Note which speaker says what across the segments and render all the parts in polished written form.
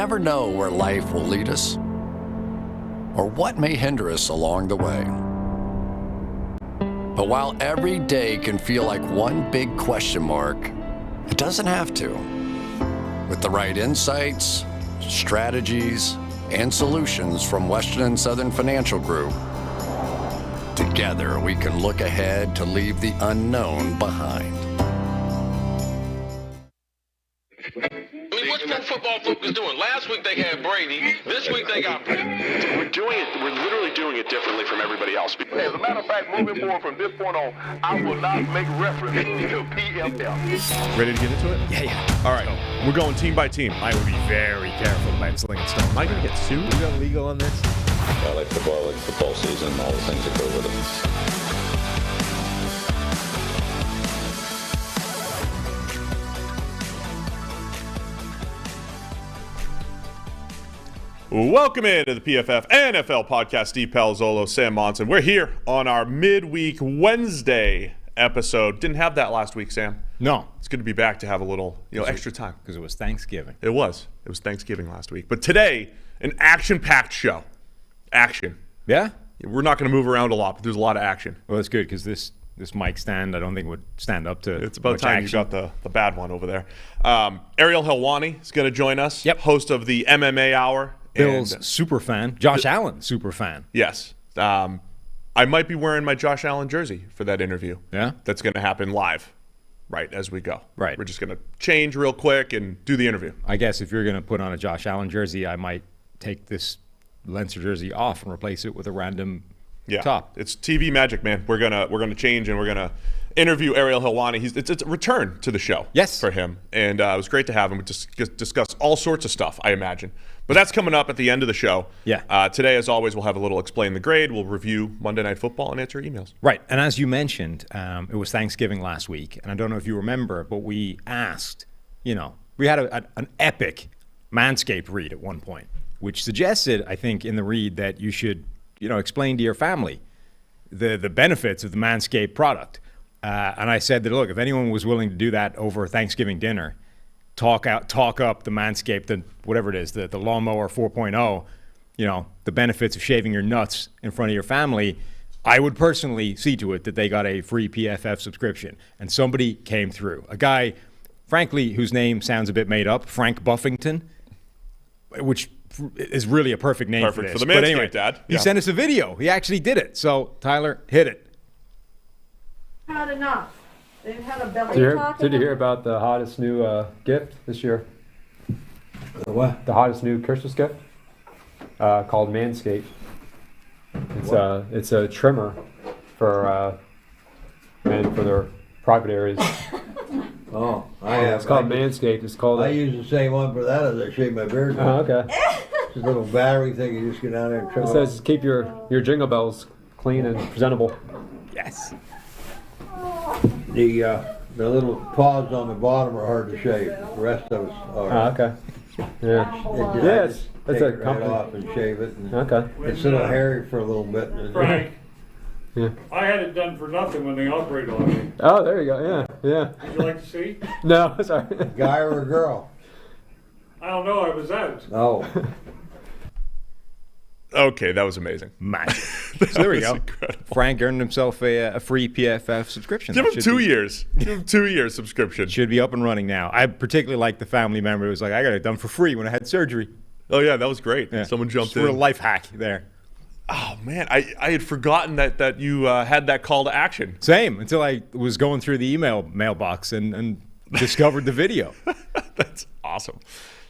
Speaker 1: never know where life will lead us or what may hinder us along the way. But while every day can feel like one big question mark, it doesn't have to. With the right insights, strategies, and solutions from Western and Southern Financial Group, together we can look ahead to leave the unknown behind.
Speaker 2: What's Pro Football Focus doing? Last week they had Brady. This week they got Brady.
Speaker 3: We're literally doing it differently from everybody else.
Speaker 4: As a matter of fact, moving forward from this point on, I will not make reference to PFF.
Speaker 5: Ready to get into it?
Speaker 6: Yeah.
Speaker 5: All right. We're going team by team.
Speaker 6: I would be very careful about slinging stuff.
Speaker 5: Am I going to get sued?
Speaker 6: We got legal on this?
Speaker 7: I like football season, all the things that go with it.
Speaker 5: Welcome into the PFF NFL Podcast. Steve Palazzolo, Sam Monson. We're here on our midweek Wednesday episode. Didn't have that last week, Sam.
Speaker 6: No.
Speaker 5: It's good to be back to have a little, extra time.
Speaker 6: Because it was Thanksgiving.
Speaker 5: It was Thanksgiving last week. But today, an action-packed show. Action.
Speaker 6: Yeah?
Speaker 5: We're not going to move around a lot, but there's a lot of action.
Speaker 6: Well, that's good because this mic stand, I don't think would stand up to
Speaker 5: It's about
Speaker 6: much
Speaker 5: time
Speaker 6: action.
Speaker 5: you got the bad one over there. Ariel Helwani is going to join us.
Speaker 6: Yep.
Speaker 5: Host of the MMA Hour.
Speaker 6: Bill's
Speaker 5: And
Speaker 6: Superfan. Josh Allen Superfan.
Speaker 5: Yes. I might be wearing my Josh Allen jersey for that interview.
Speaker 6: Yeah?
Speaker 5: That's going to happen live right as we go.
Speaker 6: Right.
Speaker 5: We're just going to change real quick and do the interview.
Speaker 6: I guess if you're going to put on a Josh Allen jersey, I might take this Lancer jersey off and replace it with a random top.
Speaker 5: It's TV magic, man. We're gonna change and we're gonna interview Ariel Helwani. It's a return to the show.
Speaker 6: Yes.
Speaker 5: For him, and it was great to have him. We discuss all sorts of stuff, I imagine. But that's coming up at the end of the show.
Speaker 6: Yeah.
Speaker 5: Today, as always, we'll have a little Explain the Grade. We'll review Monday Night Football and answer emails.
Speaker 6: Right. And as you mentioned, it was Thanksgiving last week. And I don't know if you remember, but we asked, we had an epic Manscaped read at one point, which suggested, I think, in the read that you should, explain to your family the benefits of the Manscaped product. And I said that, look, if anyone was willing to do that over Thanksgiving dinner, talk up the Manscaped, the whatever it is, the Lawnmower 4.0, the benefits of shaving your nuts in front of your family, I would personally see to it that they got a free PFF subscription. And somebody came through. A guy, frankly, whose name sounds a bit made up, Frank Buffington, which is really a perfect name for this.
Speaker 5: For the Manscaped,
Speaker 6: anyway,
Speaker 5: Dad.
Speaker 6: He sent us a video. He actually did it. So, Tyler, hit it.
Speaker 8: Had enough. They've had a belly talk.
Speaker 9: Did you hear about the hottest new gift this year?
Speaker 10: The what?
Speaker 9: The hottest new Christmas gift called Manscaped. It's a trimmer for men for their private areas.
Speaker 10: Oh, I have.
Speaker 9: It's called Manscaped. It's called.
Speaker 10: I use the same one for that as I shave my beard.
Speaker 9: Oh, okay.
Speaker 10: It's a little battery thing. You just get down there and trim.
Speaker 9: It says keep your jingle bells clean and presentable.
Speaker 6: Yes.
Speaker 10: The little paws on the bottom are hard to shave. The rest of us are.
Speaker 9: Oh, okay. Yeah. Yes. That's
Speaker 10: Take
Speaker 9: a
Speaker 10: it right
Speaker 9: compliment.
Speaker 10: off and shave it. And
Speaker 9: Okay.
Speaker 10: It's a little hairy for a little bit.
Speaker 11: Frank,
Speaker 9: Yeah.
Speaker 11: I had it done for nothing when they operated on me.
Speaker 9: Oh, there you go. Yeah.
Speaker 11: Would you like to see?
Speaker 9: No, sorry.
Speaker 10: Guy or a girl?
Speaker 11: I don't know. I was out.
Speaker 10: Oh.
Speaker 5: Okay, that was amazing.
Speaker 6: Magic. So there we go.
Speaker 5: Incredible.
Speaker 6: Frank earned himself a free PFF subscription.
Speaker 5: Give
Speaker 6: That
Speaker 5: him
Speaker 6: should
Speaker 5: 2
Speaker 6: be-
Speaker 5: years. Give him 2 years subscription.
Speaker 6: Should be up and running now. I particularly like the family member who was like, I got it done for free when I had surgery.
Speaker 5: Oh yeah, that was great.
Speaker 6: Yeah.
Speaker 5: Someone jumped
Speaker 6: Just a real
Speaker 5: in.
Speaker 6: life hack there.
Speaker 5: Oh man, I had forgotten that you had that call to action.
Speaker 6: Same, until I was going through the mailbox and discovered the video.
Speaker 5: That's awesome.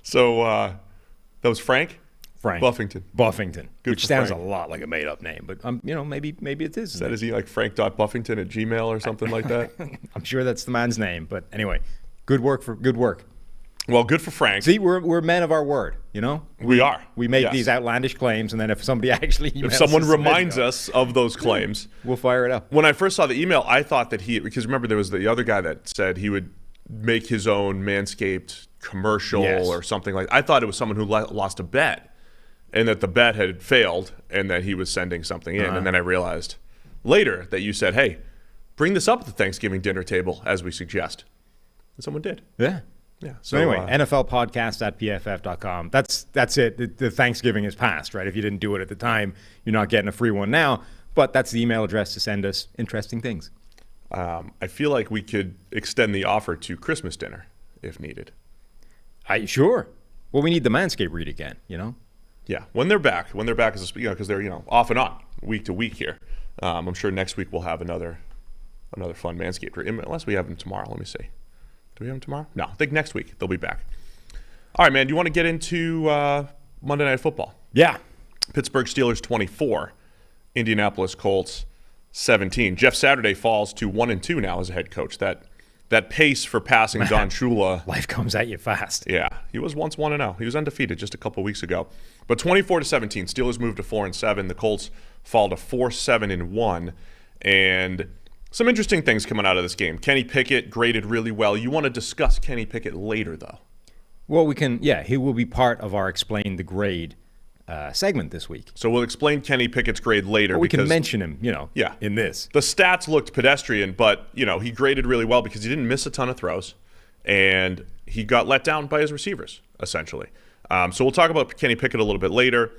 Speaker 5: So that was Frank Buffington.
Speaker 6: Which
Speaker 5: for
Speaker 6: sounds
Speaker 5: Frank.
Speaker 6: a lot like a made-up name, but maybe it is.
Speaker 5: Is that is he like Frank.Buffington@gmail or something like that?
Speaker 6: I'm sure that's the man's name, but anyway, good work.
Speaker 5: Well, good for Frank.
Speaker 6: See, we're men of our word,
Speaker 5: We are.
Speaker 6: We make
Speaker 5: Yes.
Speaker 6: these outlandish claims, and then if somebody actually emails
Speaker 5: If someone
Speaker 6: us a
Speaker 5: reminds
Speaker 6: video,
Speaker 5: us of those claims,
Speaker 6: we'll fire it up.
Speaker 5: When I first saw the email, I thought that because remember there was the other guy that said he would make his own Manscaped commercial or something like that. I thought it was someone who lost a bet and that the bet had failed and that he was sending something in. And then I realized later that you said, hey, bring this up at the Thanksgiving dinner table as we suggest. And someone did.
Speaker 6: Yeah.
Speaker 5: Yeah.
Speaker 6: So anyway, NFLpodcast@pff.com. That's it. The Thanksgiving is past, right? If you didn't do it at the time, you're not getting a free one now. But that's the email address to send us interesting things.
Speaker 5: I feel like we could extend the offer to Christmas dinner if needed.
Speaker 6: Sure. Well, we need the Manscaped read again,
Speaker 5: Yeah, when they're back as because they're off and on week to week here. I'm sure next week we'll have another fun Manscaped read, unless we have them tomorrow. Let me see. Do we have them tomorrow? No, I think next week they'll be back. All right, man. Do you want to get into Monday Night Football?
Speaker 6: Yeah.
Speaker 5: Pittsburgh Steelers 24, Indianapolis Colts 17. Jeff Saturday falls to 1-2 now as a head coach. That pace for passing Don Shula.
Speaker 6: Life comes at you fast.
Speaker 5: Yeah, he was once 1-0. He was undefeated just a couple weeks ago. But 24-17, Steelers moved to 4-7. The Colts fall to 4-7-1. And some interesting things coming out of this game. Kenny Pickett graded really well. You want to discuss Kenny Pickett later, though.
Speaker 6: Well, we can. Yeah, he will be part of our Explain the Grade segment this week.
Speaker 5: So we'll explain Kenny Pickett's grade later.
Speaker 6: Well, we can mention him, in this.
Speaker 5: The stats looked pedestrian, but, he graded really well because he didn't miss a ton of throws, and he got let down by his receivers, essentially. So we'll talk about Kenny Pickett a little bit later.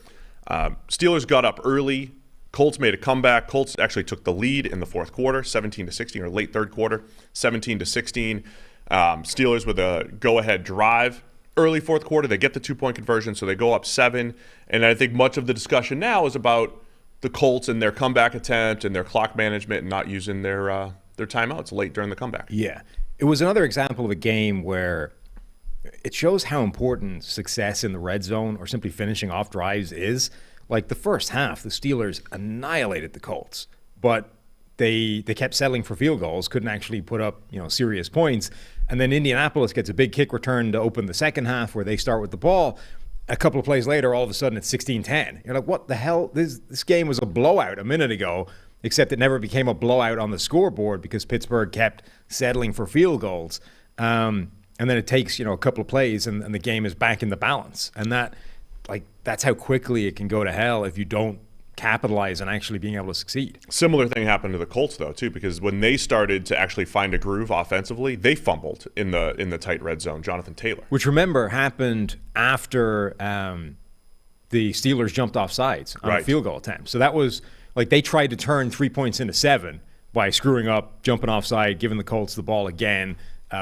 Speaker 5: Steelers got up early. Colts made a comeback. Colts actually took the lead in the fourth quarter, 17-16, or late third quarter, 17-16. Steelers with a go-ahead drive. Early fourth quarter, they get the 2-point conversion, so they go up 7. And I think much of the discussion now is about the Colts and their comeback attempt and their clock management and not using their timeouts late during the comeback.
Speaker 6: Yeah. It was another example of a game where it shows how important success in the red zone or simply finishing off drives is. Like the first half, the Steelers annihilated the Colts, but they kept settling for field goals, couldn't actually put up serious points. And then Indianapolis gets a big kick return to open the second half where they start with the ball. A couple of plays later, all of a sudden it's 16-10. You're like, what the hell? This game was a blowout a minute ago, except it never became a blowout on the scoreboard because Pittsburgh kept settling for field goals. And then it takes a couple of plays and the game is back in the balance. And that's how quickly it can go to hell if you don't capitalize on actually being able to succeed.
Speaker 5: Similar thing happened to the Colts though too, because when they started to actually find a groove offensively, they fumbled in the tight red zone. Jonathan Taylor,
Speaker 6: which remember happened after the Steelers jumped off sides on a field goal attempt. So that was they tried to turn 3 points into 7 by screwing up, jumping offside, giving the Colts the ball again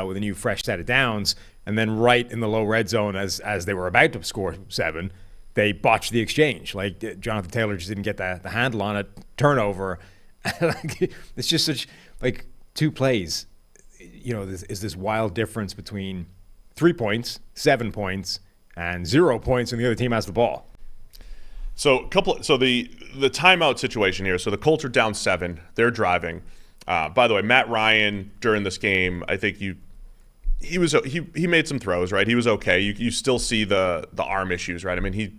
Speaker 6: with a new fresh set of downs, and then right in the low red zone as they were about to score 7. They botched the exchange. Jonathan Taylor just didn't get the handle on it. Turnover. It's just such two plays. Is this wild difference between 3 points, 7 points, and 0 points, and the other team has the ball.
Speaker 5: So the timeout situation here. So the Colts are down 7. They're driving. By the way, Matt Ryan during this game, I think he made some throws, right? He was okay. You still see the arm issues, right? I mean, he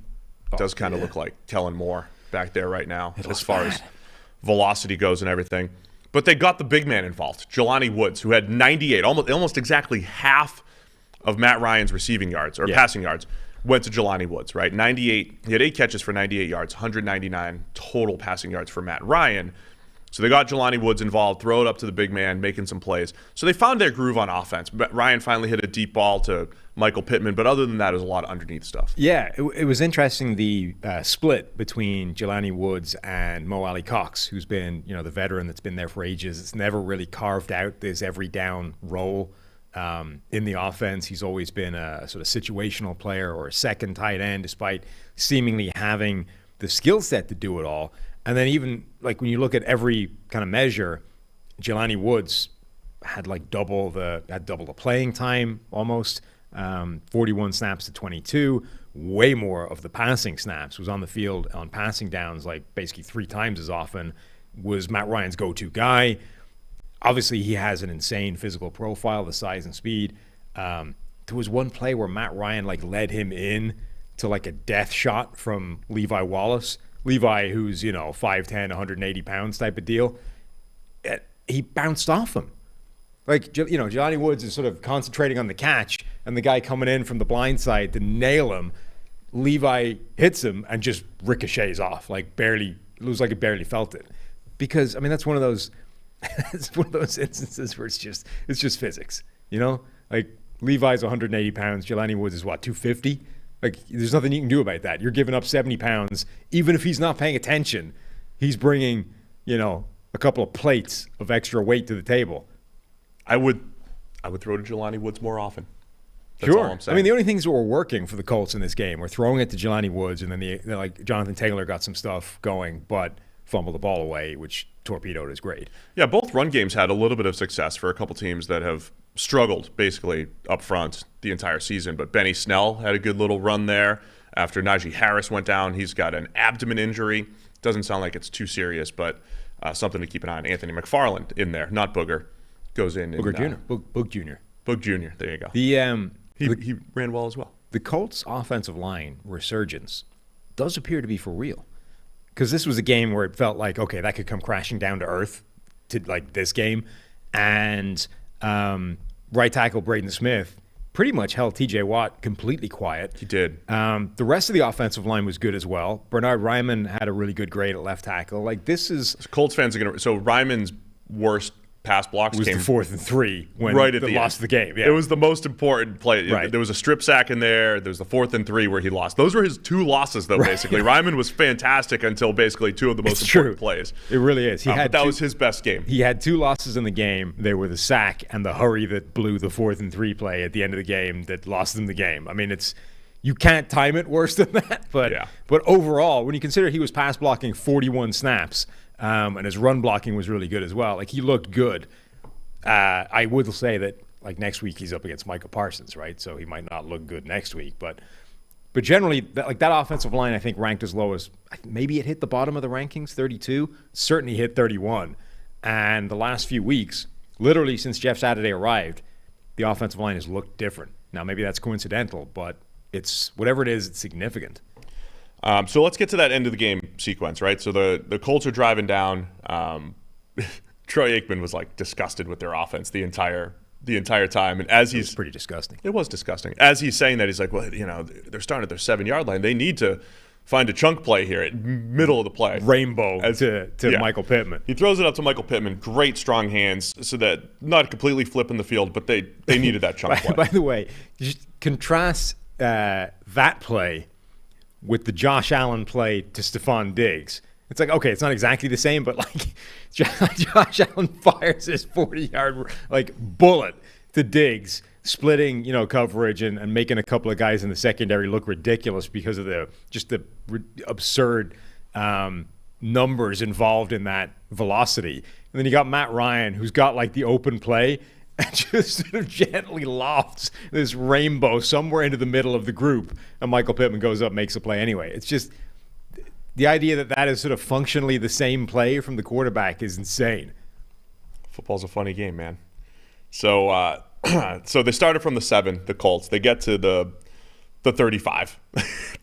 Speaker 5: does kind of look like Kellen Moore back there right now as far as velocity goes and everything. But they got the big man involved, Jelani Woods, who had 98, almost exactly half of Matt Ryan's receiving yards or passing yards went to Jelani Woods, right? 98. He had 8 catches for 98 yards, 199 total passing yards for Matt Ryan. So they got Jelani Woods involved, throw it up to the big man, making some plays. So they found their groove on offense. Ryan finally hit a deep ball to Michael Pittman, but other than that, it was a lot of underneath stuff.
Speaker 6: Yeah, it was interesting, the split between Jelani Woods and Mo Ali Cox, who's been the veteran that's been there for ages. It's never really carved out this every down role in the offense. He's always been a sort of situational player or a second tight end, despite seemingly having the skill set to do it all. And then even when you look at every kind of measure, Jelani Woods had double the playing time almost, 41 snaps to 22, way more of the passing snaps, was on the field on passing downs basically 3 times as often, was Matt Ryan's go-to guy. Obviously, he has an insane physical profile, the size and speed. There was one play where Matt Ryan led him in to a death shot from Levi Wallace. Levi, who's 5'10", 180 pounds type of deal, he bounced off him. Jelani Woods is sort of concentrating on the catch, and the guy coming in from the blind side to nail him, Levi hits him and just ricochets off, barely, looks like he barely felt it. Because that's one of those, it's one of those instances where it's just physics, Levi's 180 pounds. Jelani Woods is what, 250? Like, there's nothing you can do about that. You're giving up 70 pounds. Even if he's not paying attention, he's bringing, a couple of plates of extra weight to the table.
Speaker 5: I would throw to Jelani Woods more often. That's all I'm saying.
Speaker 6: I mean, the only things that were working for the Colts in this game were throwing it to Jelani Woods, and then like Jonathan Taylor got some stuff going, but fumbled the ball away, which torpedoed his grade.
Speaker 5: Yeah, both run games had a little bit of success for a couple teams that have struggled basically up front the entire season. But Benny Snell had a good little run there after Najee Harris went down. He's got an abdomen injury. Doesn't sound like it's too serious, but something to keep an eye on. Anthony McFarland in there, not Booger, goes in.
Speaker 6: Booger Jr. Boog Jr.
Speaker 5: Boog Jr. There you go. He ran well as well.
Speaker 6: The Colts' offensive line resurgence does appear to be for real. Because this was a game where it felt like, okay, that could come crashing down to earth to like this game. And right tackle Braden Smith pretty much held TJ Watt completely quiet.
Speaker 5: He did.
Speaker 6: The rest of the offensive line was good as well. Bernard Ryman had a really good grade at left tackle. Like, this is...
Speaker 5: Colts fans are going to... So Ryman's worst pass blocks
Speaker 6: was
Speaker 5: came
Speaker 6: the 4th and 3 when
Speaker 5: right at
Speaker 6: they
Speaker 5: the
Speaker 6: lost
Speaker 5: end.
Speaker 6: The game. Yeah.
Speaker 5: It was the most important play.
Speaker 6: Right.
Speaker 5: There was a strip sack in there. There was the 4th and 3 where he lost. Those were his 2 losses, though, basically. Ryman was fantastic until basically 2 of the most important plays.
Speaker 6: It really is.
Speaker 5: But that was his best game.
Speaker 6: He had 2 losses in the game. They were the sack and the hurry that blew the 4th and 3 play at the end of the game that lost them the game. I mean, you can't time it worse than that. But overall, when you consider he was pass blocking 41 snaps and his run blocking was really good as well, like, he looked good. I would say that, like, next week he's up against Micah Parsons, right? So he might not look good next week. But generally, that offensive line, I think, ranked as low as maybe it hit the bottom of the rankings, 32. Certainly hit 31. And the last few weeks, literally since Jeff Saturday arrived, the offensive line has looked different. Now, maybe that's coincidental, but it's whatever it is, it's significant.
Speaker 5: So let's get to that end of the game sequence, right? So the Colts are driving down. Troy Aikman was like disgusted with their offense the entire time, and as he's
Speaker 6: pretty disgusting.
Speaker 5: It was disgusting. As he's saying that, he's like, well, they're starting at their 7-yard line. They need to find a chunk play here at middle of the play.
Speaker 6: Rainbow to Michael Pittman.
Speaker 5: He throws it up to Michael Pittman. Great strong hands, so that not completely flipping the field, but they needed that chunk play.
Speaker 6: By the way, just contrast that play with the Josh Allen play to Stephon Diggs. It's like, okay, it's not exactly the same, but like Josh Allen fires his 40-yard bullet to Diggs, splitting coverage and making a couple of guys in the secondary look ridiculous because of the absurd numbers involved in that velocity. And then you got Matt Ryan, who's got like the open play and just sort of gently lofts this rainbow somewhere into the middle of the group, and Michael Pittman goes up, makes a play anyway. It's just the idea that is sort of functionally the same play from the quarterback is insane.
Speaker 5: Football's a funny game, man. So so they started from the 7, the Colts. They get to the 35.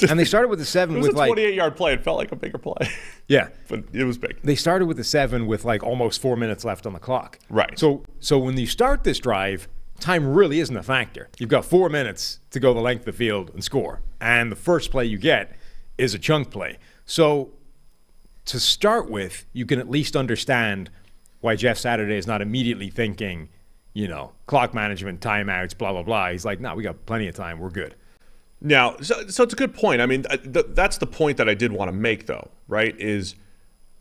Speaker 6: And they started with the 7 with
Speaker 5: a 28-yard play. It felt like a bigger play.
Speaker 6: Yeah.
Speaker 5: But it was big.
Speaker 6: They started with the 7 with almost 4 minutes left on the clock.
Speaker 5: Right.
Speaker 6: So when you start this drive, time really isn't a factor. You've got 4 minutes to go the length of the field and score. And the first play you get is a chunk play. So to start with, you can at least understand why Jeff Saturday is not immediately thinking, clock management, timeouts, blah, blah, blah. He's like, no, we got plenty of time. We're good.
Speaker 5: Now, so it's a good point. I mean, that's the point that I did want to make, though, right, is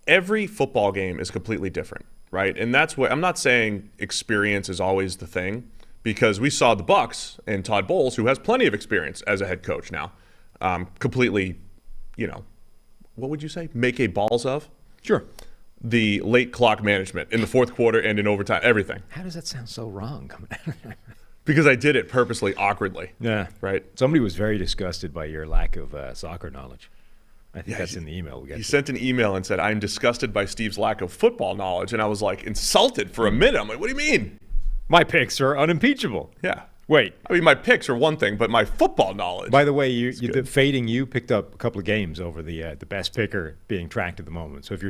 Speaker 5: every football game is completely different, right? And that's what I'm not saying experience is always the thing, because we saw the Bucs and Todd Bowles, who has plenty of experience as a head coach now, completely, what would you say? Make a balls of?
Speaker 6: Sure.
Speaker 5: The late clock management in the fourth quarter and in overtime, everything.
Speaker 6: How does that sound so wrong?
Speaker 5: Because I did it purposely awkwardly.
Speaker 6: Yeah.
Speaker 5: Right?
Speaker 6: Somebody was very disgusted by your lack of soccer knowledge. I think that's in the email we got.
Speaker 5: He sent an email and said, I'm disgusted by Steve's lack of football knowledge. And I was like insulted for a minute. I'm like, what do you mean?
Speaker 6: My picks are unimpeachable.
Speaker 5: Yeah.
Speaker 6: Wait.
Speaker 5: I mean, my picks are one thing, but my football knowledge.
Speaker 6: By the way, you fading you picked up a couple of games over the best picker being tracked at the moment. So if you're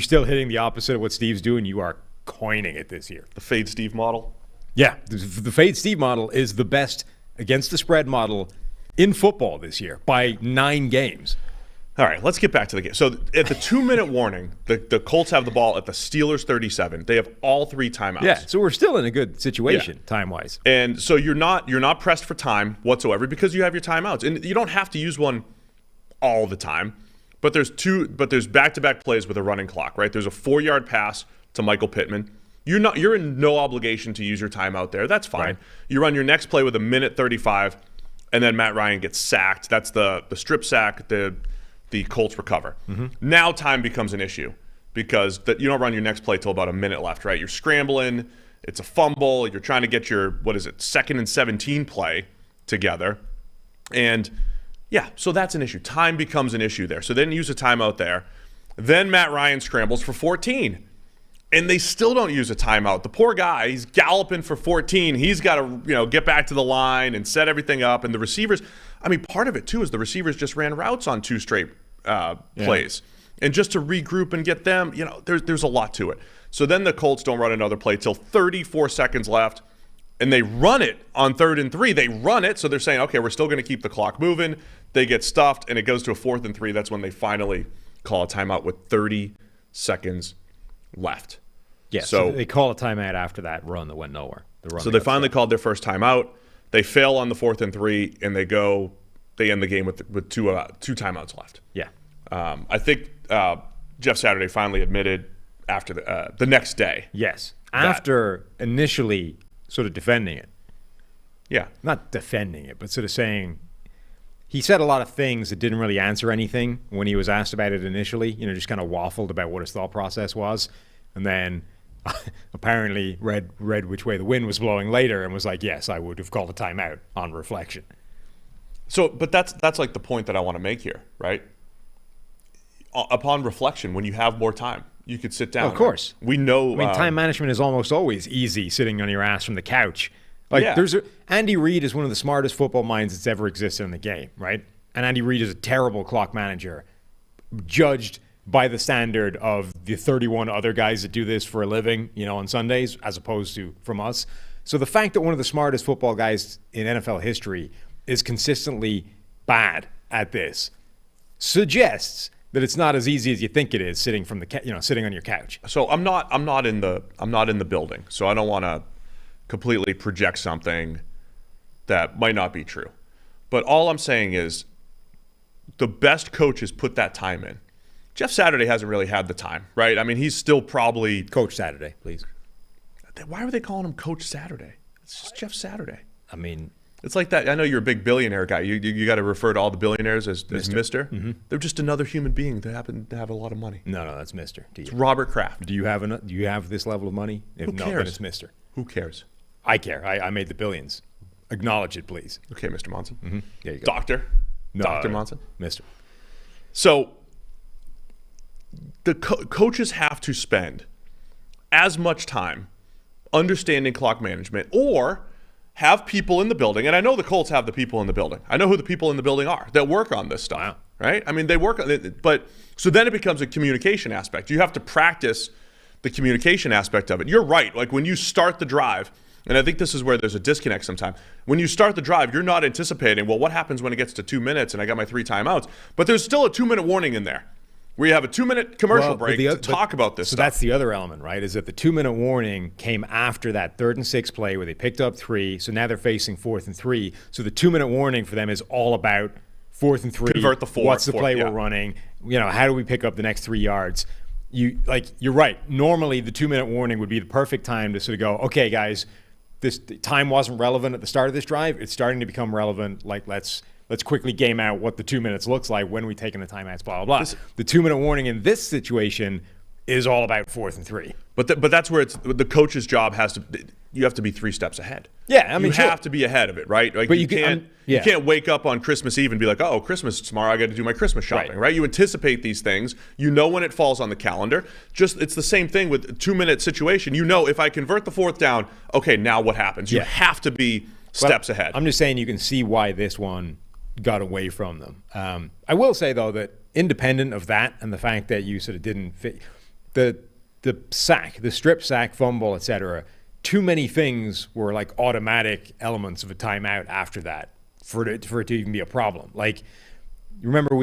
Speaker 6: still hitting the opposite of what Steve's doing, you are coining it this year.
Speaker 5: The fade Steve model.
Speaker 6: Yeah, the fade Steve model is the best against the spread model in football this year by 9 games.
Speaker 5: All right, let's get back to the game. So at the 2-minute warning, the Colts have the ball at the Steelers 37. They have all 3 timeouts.
Speaker 6: Yeah, so we're still in a good situation time-wise.
Speaker 5: And so you're not pressed for time whatsoever because you have your timeouts. And you don't have to use one all the time. But there's back-to-back plays with a running clock, right? There's a 4-yard pass to Michael Pittman. You're in no obligation to use your timeout there. That's fine. Right. You run your next play with 1:35, and then Matt Ryan gets sacked. That's the strip sack. The Colts recover. Mm-hmm. Now time becomes an issue because you don't run your next play till about a minute left, right? You're scrambling. It's a fumble. You're trying to get your 2nd and 17 play together. And so that's an issue. Time becomes an issue there. So then use a timeout there. Then Matt Ryan scrambles for 14. And they still don't use a timeout. The poor guy, he's galloping for 14. He's got to, get back to the line and set everything up. And the receivers, part of it too is the receivers just ran routes on 2 straight plays. And just to regroup and get them, there's a lot to it. So then the Colts don't run another play till 34 seconds left. And they run it on 3rd and 3. They run it. So they're saying, okay, we're still going to keep the clock moving. They get stuffed and it goes to a 4th and 3. That's when they finally call a timeout with 30 seconds left.
Speaker 6: Yeah, so they call a timeout after that run that went nowhere.
Speaker 5: So they finally called their first timeout. They fail on the 4th and 3, and they end the game with 2 timeouts left.
Speaker 6: Yeah.
Speaker 5: I think Jeff Saturday finally admitted after the next day.
Speaker 6: Yes. After initially sort of defending it.
Speaker 5: Yeah.
Speaker 6: Not defending it, but sort of saying he said a lot of things that didn't really answer anything when he was asked about it initially. Just kind of waffled about what his thought process was. And then apparently read which way the wind was blowing later and was like, yes, I would have called a timeout on reflection.
Speaker 5: So, but that's like the point that I want to make here, right? Upon reflection, when you have more time, you could sit down.
Speaker 6: Of course.
Speaker 5: We know.
Speaker 6: Time management is almost always easy sitting on your ass from the couch. Andy Reid is one of the smartest football minds that's ever existed in the game, right? And Andy Reid is a terrible clock manager, judged by the standard of the 31 other guys that do this for a living, on Sundays, as opposed to from us. So the fact that one of the smartest football guys in NFL history is consistently bad at this suggests that it's not as easy as you think it is sitting sitting on your couch.
Speaker 5: So I'm not in the building, so I don't want to completely project something that might not be true. But all I'm saying is the best coaches put that time in. Jeff Saturday hasn't really had the time, right? He's still probably...
Speaker 6: Coach Saturday, please.
Speaker 5: Why are they calling him Coach Saturday? It's just Jeff Saturday.
Speaker 6: It's
Speaker 5: like that. I know you're a big billionaire guy. You got to refer to all the billionaires as Mr.
Speaker 6: Mm-hmm.
Speaker 5: They're just another human being that happen to have a lot of money.
Speaker 6: No, that's Mr.
Speaker 5: It's Robert Kraft.
Speaker 6: Do you have this level of money? If
Speaker 5: Who cares?
Speaker 6: No, then it's Mr.
Speaker 5: Who cares?
Speaker 6: I care. I made the billions. Acknowledge it, please.
Speaker 5: Okay, Mr. Monson.
Speaker 6: Mm-hmm. There you go.
Speaker 5: Dr. Monson?
Speaker 6: Mr.
Speaker 5: So the coaches have to spend as much time understanding clock management or have people in the building. And I know the Colts have the people in the building. I know who the people in the building are that work on this stuff,
Speaker 6: wow.
Speaker 5: Right? They work on it. But so then it becomes a communication aspect. You have to practice the communication aspect of it. You're right. Like when you start the drive, and I think this is where there's a disconnect sometimes. When you start the drive, you're not anticipating, well, what happens when it gets to 2 minutes and I got my 3 timeouts? But there's still a 2-minute warning in there where you have a 2-minute commercial break to talk about this stuff.
Speaker 6: So that's the other element, right, is that the 2-minute warning came after that 3rd and 6 play where they picked up 3. So now they're facing 4th and 3. So the 2-minute warning for them is all about 4th and 3.
Speaker 5: Convert the 4.
Speaker 6: What's the play we're running? How do we pick up the next 3 yards? You're right. Normally the 2-minute warning would be the perfect time to sort of go, okay, guys, this time wasn't relevant at the start of this drive. It's starting to become relevant. Let's quickly game out what the 2 minutes looks like when we take in the timeouts, blah, blah, blah. The 2-minute warning in this situation is all about 4th and 3.
Speaker 5: But that's where the coach's job has to – you have to be 3 steps ahead.
Speaker 6: Yeah,
Speaker 5: you have to be ahead of it, right? Like
Speaker 6: but
Speaker 5: you can't wake up on Christmas Eve and be like, oh, Christmas tomorrow, I got to do my Christmas shopping, right? You anticipate these things. You know when it falls on the calendar. It's the same thing with a 2-minute situation. You know if I convert the 4th down, okay, now what happens? You have to be steps ahead.
Speaker 6: I'm just saying you can see why this one got away from them. I will say, though, that independent of that and the fact that you sort of didn't fit the sack, the strip sack, fumble, etc., too many things were like automatic elements of a timeout after that for it to even be a problem. Like remember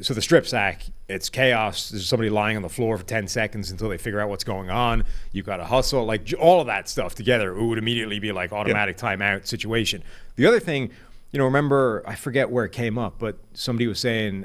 Speaker 6: so the strip sack, it's chaos. There's somebody lying on the floor for 10 seconds until they figure out what's going on. You got to hustle. Like all of that stuff together, it would immediately be like automatic timeout situation. The other thing, remember, I forget where it came up, but somebody was saying,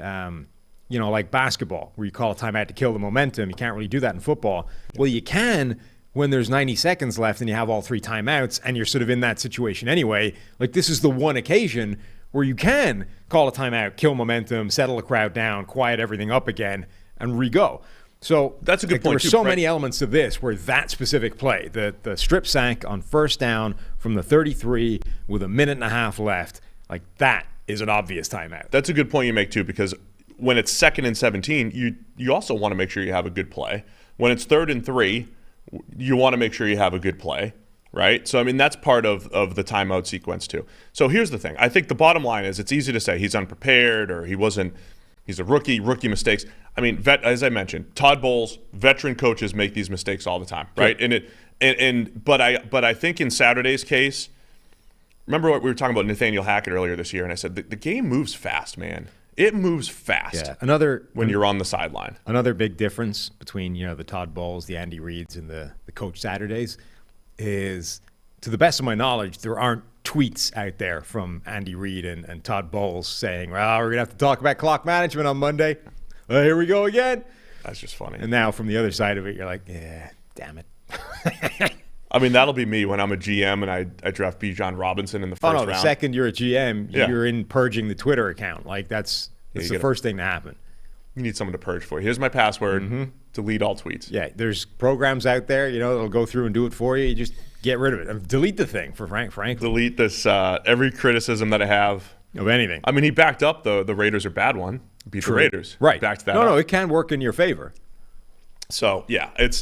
Speaker 6: like basketball, where you call a timeout to kill the momentum. You can't really do that in football. Well, you can when there's 90 seconds left and you have all 3 timeouts and you're sort of in that situation anyway. Like this is the one occasion where you can call a timeout, kill momentum, settle the crowd down, quiet everything up again, and re-go. So
Speaker 5: that's a good point.
Speaker 6: There were so many elements to this where that specific play, the strip sack on first down from the 33 with a minute and a half left, like that is an obvious timeout.
Speaker 5: That's a good point you make too, because when it's 2nd and 17, you also want to make sure you have a good play. When it's 3rd and 3, you want to make sure you have a good play, right? So, I mean, that's part of the timeout sequence too. So here's the thing. I think the bottom line is it's easy to say he's unprepared or he's a rookie mistakes. I mean, as I mentioned, Todd Bowles, veteran coaches make these mistakes all the time, right? Sure. But I think in Saturday's case, remember what we were talking about Nathaniel Hackett earlier this year, and I said the game moves fast, man. It moves fast.
Speaker 6: Yeah.
Speaker 5: When you're on the sideline.
Speaker 6: Another big difference between the Todd Bowles, the Andy Reids, and the Coach Saturdays is, to the best of my knowledge, there aren't tweets out there from Andy Reid and Todd Bowles saying, well, we're going to have to talk about clock management on Monday. Here we go again.
Speaker 5: That's just funny.
Speaker 6: And now from the other side of it, you're like, yeah, damn it.
Speaker 5: I mean, that'll be me when I'm a GM and I draft Bijan Robinson in the first round.
Speaker 6: The second you're a GM, you're in purging the Twitter account. Like that's the first thing to happen.
Speaker 5: You need someone to purge for you. Here's my password. Delete all tweets.
Speaker 6: Yeah, there's programs out there, that'll go through and do it for you. You just get rid of it. Delete the thing for frankly.
Speaker 5: Delete this, every criticism that I have.
Speaker 6: Of anything.
Speaker 5: I mean, he backed up the Raiders are bad one. Beat the Raiders.
Speaker 6: Right.
Speaker 5: Backed that
Speaker 6: up. No,
Speaker 5: up.
Speaker 6: it can work in your favor.
Speaker 5: So, yeah, it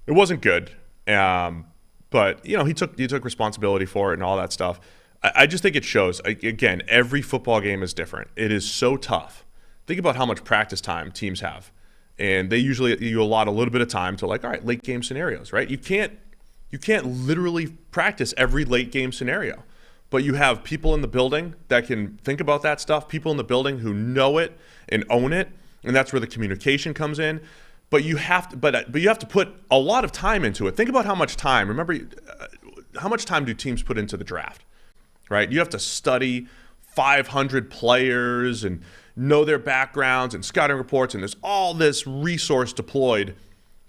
Speaker 5: wasn't good. But, he took responsibility for it and all that stuff. I just think it shows, again, every football game is different. It is so tough. Think about how much practice time teams have. And they usually you allot a little bit of time to all right, late game scenarios, right? You can't literally practice every late game scenario. But you have people in the building that can think about that stuff, people in the building who know it and own it, and that's where the communication comes in. But you have to put a lot of time into it. Think about how much time. Remember, how much time do teams put into the draft, right? You have to study 500 players and know their backgrounds and scouting reports, and there's all this resource deployed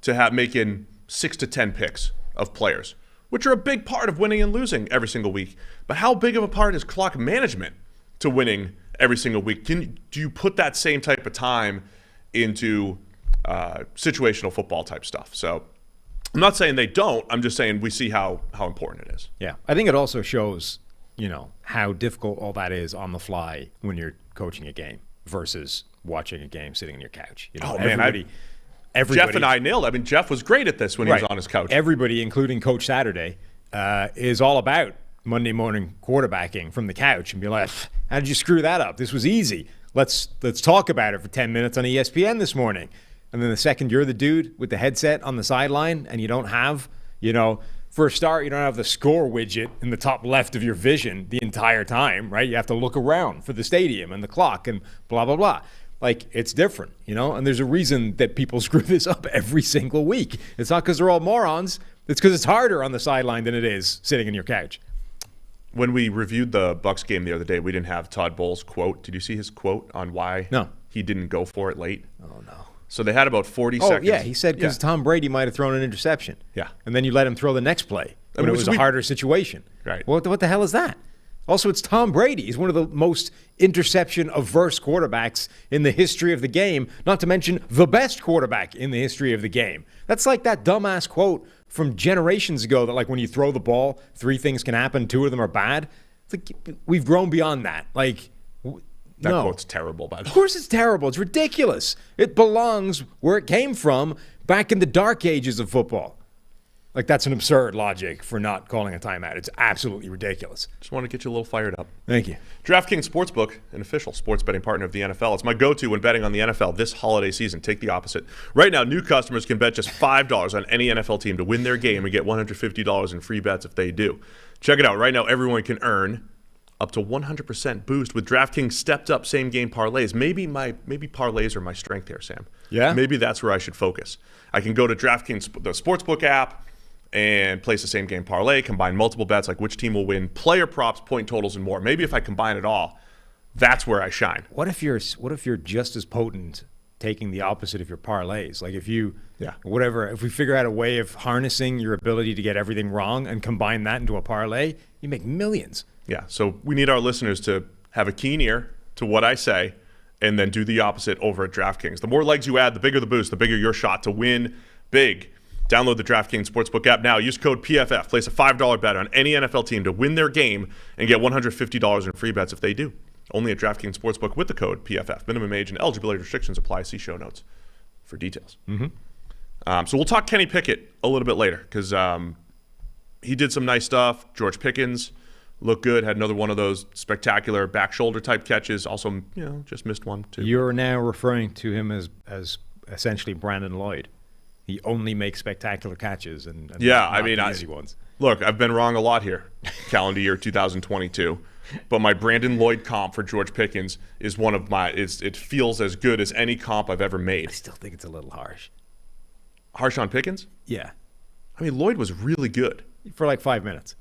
Speaker 5: to making 6 to 10 picks of players, which are a big part of winning and losing every single week. But how big of a part is clock management to winning every single week? Do you put that same type of time into situational football type stuff? So I'm not saying they don't. I'm just saying we see how important it is.
Speaker 6: Yeah. I think it also shows, how difficult all that is on the fly when you're coaching a game versus watching a game sitting on your couch. Everybody,
Speaker 5: Jeff and I nailed it. I mean, Jeff was great at this when he was on his couch.
Speaker 6: Everybody, including Coach Saturday, is all about Monday morning quarterbacking from the couch and be like, how did you screw that up? This was easy. Let's talk about it for 10 minutes on ESPN this morning. And then the second you're the dude with the headset on the sideline and you don't have, for a start, you don't have the score widget in the top left of your vision the entire time, right? You have to look around for the stadium and the clock and blah, blah, blah. Like, it's different, and there's a reason that people screw this up every single week. It's not because they're all morons. It's because it's harder on the sideline than it is sitting on your couch.
Speaker 5: When we reviewed the Bucs game the other day, we didn't have Todd Bowles' quote. Did you see his quote on why he didn't go for it late?
Speaker 6: Oh, no.
Speaker 5: So they had about 40 seconds.
Speaker 6: Oh, yeah. He said because Tom Brady might have thrown an interception.
Speaker 5: Yeah.
Speaker 6: And then you let him throw the next play when it was a harder situation.
Speaker 5: Right.
Speaker 6: What the hell is that? Also, it's Tom Brady. He's one of the most interception-averse quarterbacks in the history of the game, not to mention the best quarterback in the history of the game. That's like that dumbass quote from generations ago that, like, when you throw the ball, 3 things can happen, 2 of them are bad. It's like, we've grown beyond that. Like,
Speaker 5: that quote's terrible, by the way.
Speaker 6: Of course it's terrible. It's ridiculous. It belongs where it came from back in the dark ages of football. Like, that's an absurd logic for not calling a timeout. It's absolutely ridiculous.
Speaker 5: Just want to get you a little fired up.
Speaker 6: Thank you.
Speaker 5: DraftKings Sportsbook, an official sports betting partner of the NFL. It's my go-to when betting on the NFL this holiday season. Take the opposite. Right now, new customers can bet just $5 on any NFL team to win their game and get $150 in free bets if they do. Check it out. Right now, everyone can earn up to 100% boost with DraftKings stepped up same game parlays. Maybe parlays are my strength here, Sam.
Speaker 6: Yeah.
Speaker 5: Maybe that's where I should focus. I can go to DraftKings, the sportsbook app, and place a same game parlay, combine multiple bets like which team will win, player props, point totals, and more. Maybe if I combine it all, that's where I shine.
Speaker 6: What if you're just as potent taking the opposite of your parlays? Like if you if we figure out a way of harnessing your ability to get everything wrong and combine that into a parlay, you make millions.
Speaker 5: Yeah, so we need our listeners to have a keen ear to what I say and then do the opposite over at DraftKings. The more legs you add, the bigger the boost, the bigger your shot to win big. Download the DraftKings Sportsbook app now. Use code PFF. Place a $5 bet on any NFL team to win their game and get $150 in free bets if they do. Only at DraftKings Sportsbook with the code PFF. Minimum age and eligibility restrictions apply. See show notes for details. So we'll talk Kenny Pickett a little bit later because he did some nice stuff. George Pickens looked good. Had another one of those spectacular back shoulder type catches. Also, just missed one too.
Speaker 6: You're now referring to him as essentially Brandon Lloyd. He only makes spectacular catches and easy ones.
Speaker 5: Look, I've been wrong a lot here, calendar year 2022. But my Brandon Lloyd comp for George Pickens is one of my. It feels as good as any comp I've ever made.
Speaker 6: I still think it's a little harsh.
Speaker 5: Harsh on Pickens?
Speaker 6: Yeah.
Speaker 5: I mean, Lloyd was really good
Speaker 6: for like 5 minutes.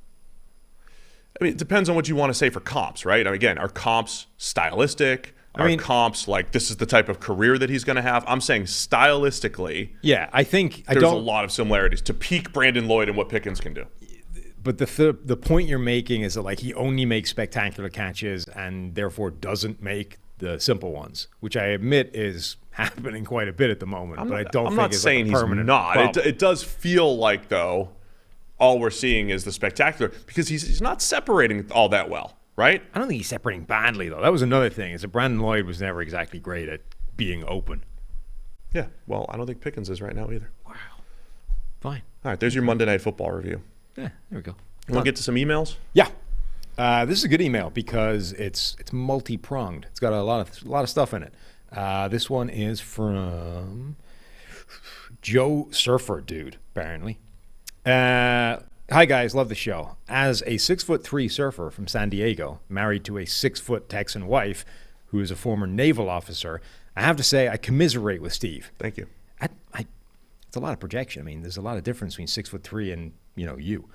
Speaker 5: I mean, it depends on what you want to say for comps, right? I mean, again, are comps stylistic? Are comps like this is the type of career that he's going to have? I'm saying stylistically.
Speaker 6: Yeah, I think
Speaker 5: there's a lot of similarities to peak Brandon Lloyd and what Pickens can do.
Speaker 6: But the point you're making is that like he only makes spectacular catches and therefore doesn't make the simple ones, which I admit is happening quite a bit at the moment. I'm not
Speaker 5: saying
Speaker 6: he's
Speaker 5: not. It does feel like though all we're seeing is the spectacular because he's not separating all that well, right?
Speaker 6: I don't think he's separating badly though. That was another thing. Is that Brandon Lloyd was never exactly great at being open.
Speaker 5: Yeah. Well, I don't think Pickens is right now either.
Speaker 6: Wow. Fine.
Speaker 5: All right. There's your Monday Night Football review.
Speaker 6: Yeah, there we go.
Speaker 5: You want to get to some emails?
Speaker 6: Yeah. This is a good email because it's multi-pronged. It's got a lot of stuff in it. This one is from Joe Surfer Dude, apparently. Hi, guys. Love the show. As a 6'3" surfer from San Diego, married to a 6-foot Texan wife who is a former naval officer, I have to say I commiserate with Steve.
Speaker 5: Thank you.
Speaker 6: It's a lot of projection. I mean, there's a lot of difference between 6'3" and, you.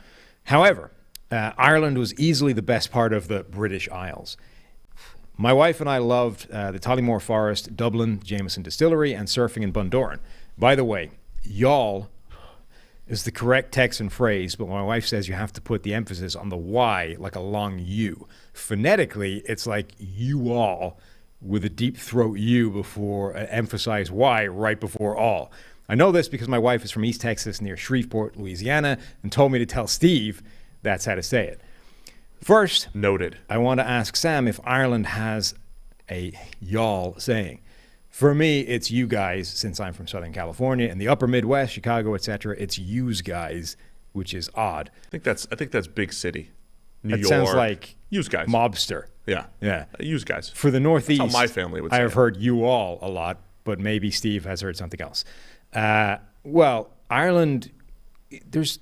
Speaker 6: However, Ireland was easily the best part of the British Isles. My wife and I loved the Tollymore Forest, Dublin, Jameson Distillery, and surfing in Bundoran. By the way, y'all is the correct Texan phrase, but my wife says you have to put the emphasis on the Y like a long U. Phonetically, it's like you all with a deep throat U before emphasize Y right before all. I know this because my wife is from East Texas near Shreveport, Louisiana, and told me to tell Steve that's how to say it. First,
Speaker 5: noted.
Speaker 6: I want to ask Sam if Ireland has a y'all saying. For me, it's you guys, since I'm from Southern California. In the upper Midwest, Chicago, etc., it's yous guys, which is odd.
Speaker 5: I think that's big city. New York.
Speaker 6: It sounds like
Speaker 5: yous guys.
Speaker 6: Mobster.
Speaker 5: Yeah. Yous guys.
Speaker 6: For the Northeast,
Speaker 5: that's how my family would say
Speaker 6: I have heard you all a lot, but maybe Steve has heard something else. Well, Ireland, there's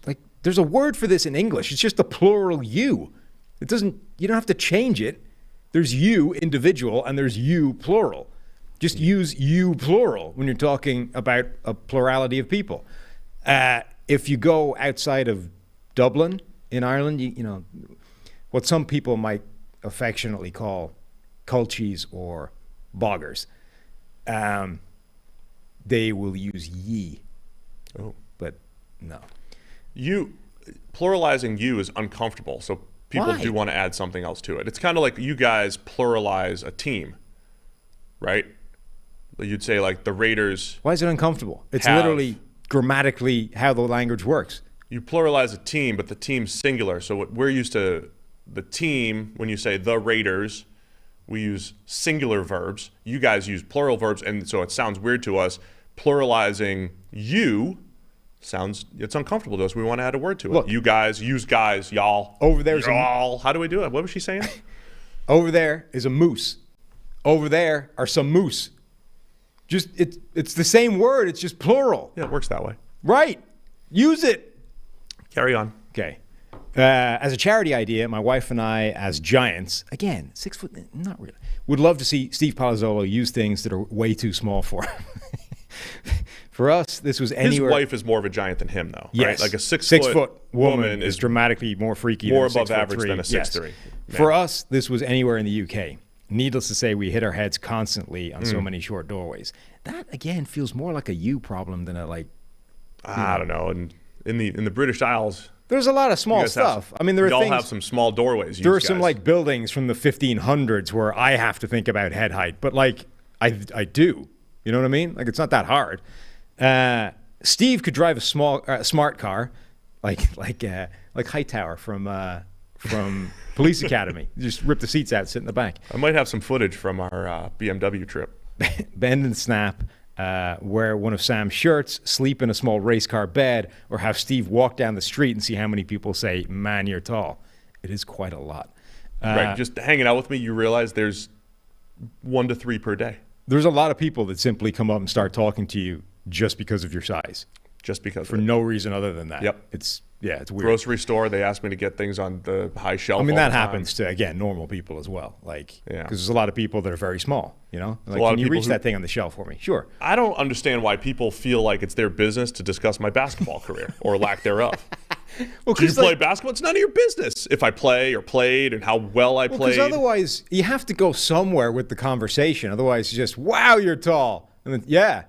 Speaker 6: a word for this in English. It's just the plural you. You don't have to change it. There's you individual and there's you plural. Just use you plural when you're talking about a plurality of people. If you go outside of Dublin in Ireland, you know what some people might affectionately call culchies or boggers. They will use ye.
Speaker 5: Oh.
Speaker 6: But no.
Speaker 5: Pluralizing you is uncomfortable, so people do want to add something else to it. It's kind of like you guys pluralize a team, right? You'd say like the Raiders.
Speaker 6: Why is it uncomfortable? It's literally grammatically how the language works.
Speaker 5: You pluralize a team, but the team's singular. So what we're used to, the team, when you say the Raiders, we use singular verbs. You guys use plural verbs, and so it sounds weird to us. Pluralizing you it's uncomfortable to us. We want to add a word to it. Look, you guys, use guys, y'all.
Speaker 6: Over there's
Speaker 5: y'all. How do we do it? What was she saying?
Speaker 6: Over there is a moose. Over there are some moose. Just it's the same word. It's just plural.
Speaker 5: Yeah, it works that way.
Speaker 6: Right. Use it.
Speaker 5: Carry on.
Speaker 6: Okay. As a charity idea, my wife and I, as Giants, again, 6 foot, not really, would love to see Steve Palazzolo use things that are way too small for him. For us, this was anywhere.
Speaker 5: His wife is more of a giant than him, though.
Speaker 6: Yes.
Speaker 5: Right? Like a 6
Speaker 6: foot woman is dramatically more freaky,
Speaker 5: more
Speaker 6: than
Speaker 5: above average than a 6'3".
Speaker 6: Yes. For us, this was anywhere in the UK. Needless to say, we hit our heads constantly on so many short doorways. That again feels more like a you problem than a like.
Speaker 5: I don't know. And in the British Isles,
Speaker 6: there's a lot of small stuff. I mean, there are
Speaker 5: y'all
Speaker 6: things.
Speaker 5: have some small doorways.
Speaker 6: There are some like buildings from the 1500s where I have to think about head height, but like I do. You know what I mean? Like it's not that hard. Steve could drive a smart car, like Hightower from Police Academy. Just rip the seats out, sit in the back.
Speaker 5: I might have some footage from our BMW trip.
Speaker 6: Bend and snap, wear one of Sam's shirts, sleep in a small race car bed, or have Steve walk down the street and see how many people say, "Man, you're tall." It is quite a lot.
Speaker 5: Right, just hanging out with me, you realize there's 1 to 3 per day.
Speaker 6: There's a lot of people that simply come up and start talking to you just because of your size.
Speaker 5: Just because.
Speaker 6: For no reason other than that.
Speaker 5: Yep.
Speaker 6: It's weird.
Speaker 5: Grocery store, they ask me to get things on the high shelf.
Speaker 6: I mean, that happens to, again, normal people as well. Like, because there's a lot of people that are very small, you know? Like, can you reach that thing on the shelf for me? Sure.
Speaker 5: I don't understand why people feel like it's their business to discuss my basketball career or lack thereof.
Speaker 6: Well,
Speaker 5: do you play basketball? It's none of your business if I play or played and how well I played.
Speaker 6: Because otherwise, you have to go somewhere with the conversation. Otherwise, it's just, wow, you're tall. And then, yeah,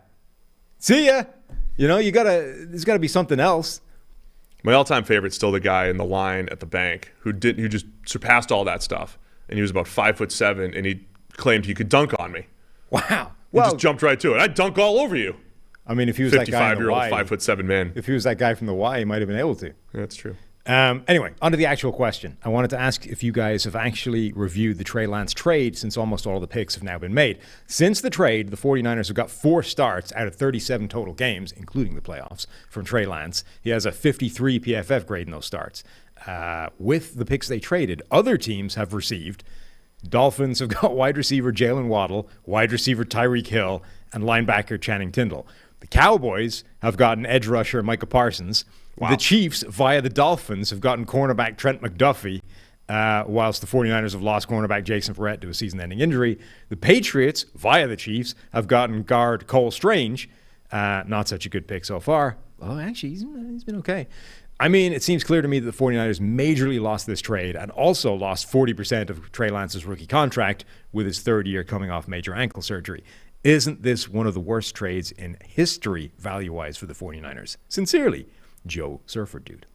Speaker 6: see ya. You know, there's got to be something else.
Speaker 5: My all-time favorite's still the guy in the line at the bank who just surpassed all that stuff, and he was about 5'7", and he claimed he could dunk on me.
Speaker 6: Wow!
Speaker 5: He just jumped right to it. I'd dunk all over you.
Speaker 6: I mean, if he was that guy in the Y,
Speaker 5: 55-year-old 5'7" man.
Speaker 6: If he was that guy from the Y, he might have been able to.
Speaker 5: That's true.
Speaker 6: Anyway, on to the actual question. I wanted to ask if you guys have actually reviewed the Trey Lance trade since almost all the picks have now been made. Since the trade, the 49ers have got 4 starts out of 37 total games, including the playoffs, from Trey Lance. He has a 53 PFF grade in those starts. With the picks they traded, other teams have received. Dolphins have got wide receiver Jalen Waddle, wide receiver Tyreek Hill, and linebacker Channing Tindall. The Cowboys have gotten edge rusher Micah Parsons. Wow. The Chiefs, via the Dolphins, have gotten cornerback Trent McDuffie, whilst the 49ers have lost cornerback Jason Verrett to a season-ending injury. The Patriots, via the Chiefs, have gotten guard Cole Strange. Not such a good pick so far. Well, actually, he's been okay. I mean, it seems clear to me that the 49ers majorly lost this trade and also lost 40% of Trey Lance's rookie contract with his third year coming off major ankle surgery. Isn't this one of the worst trades in history value-wise for the 49ers? Sincerely, Joe Surfer Dude.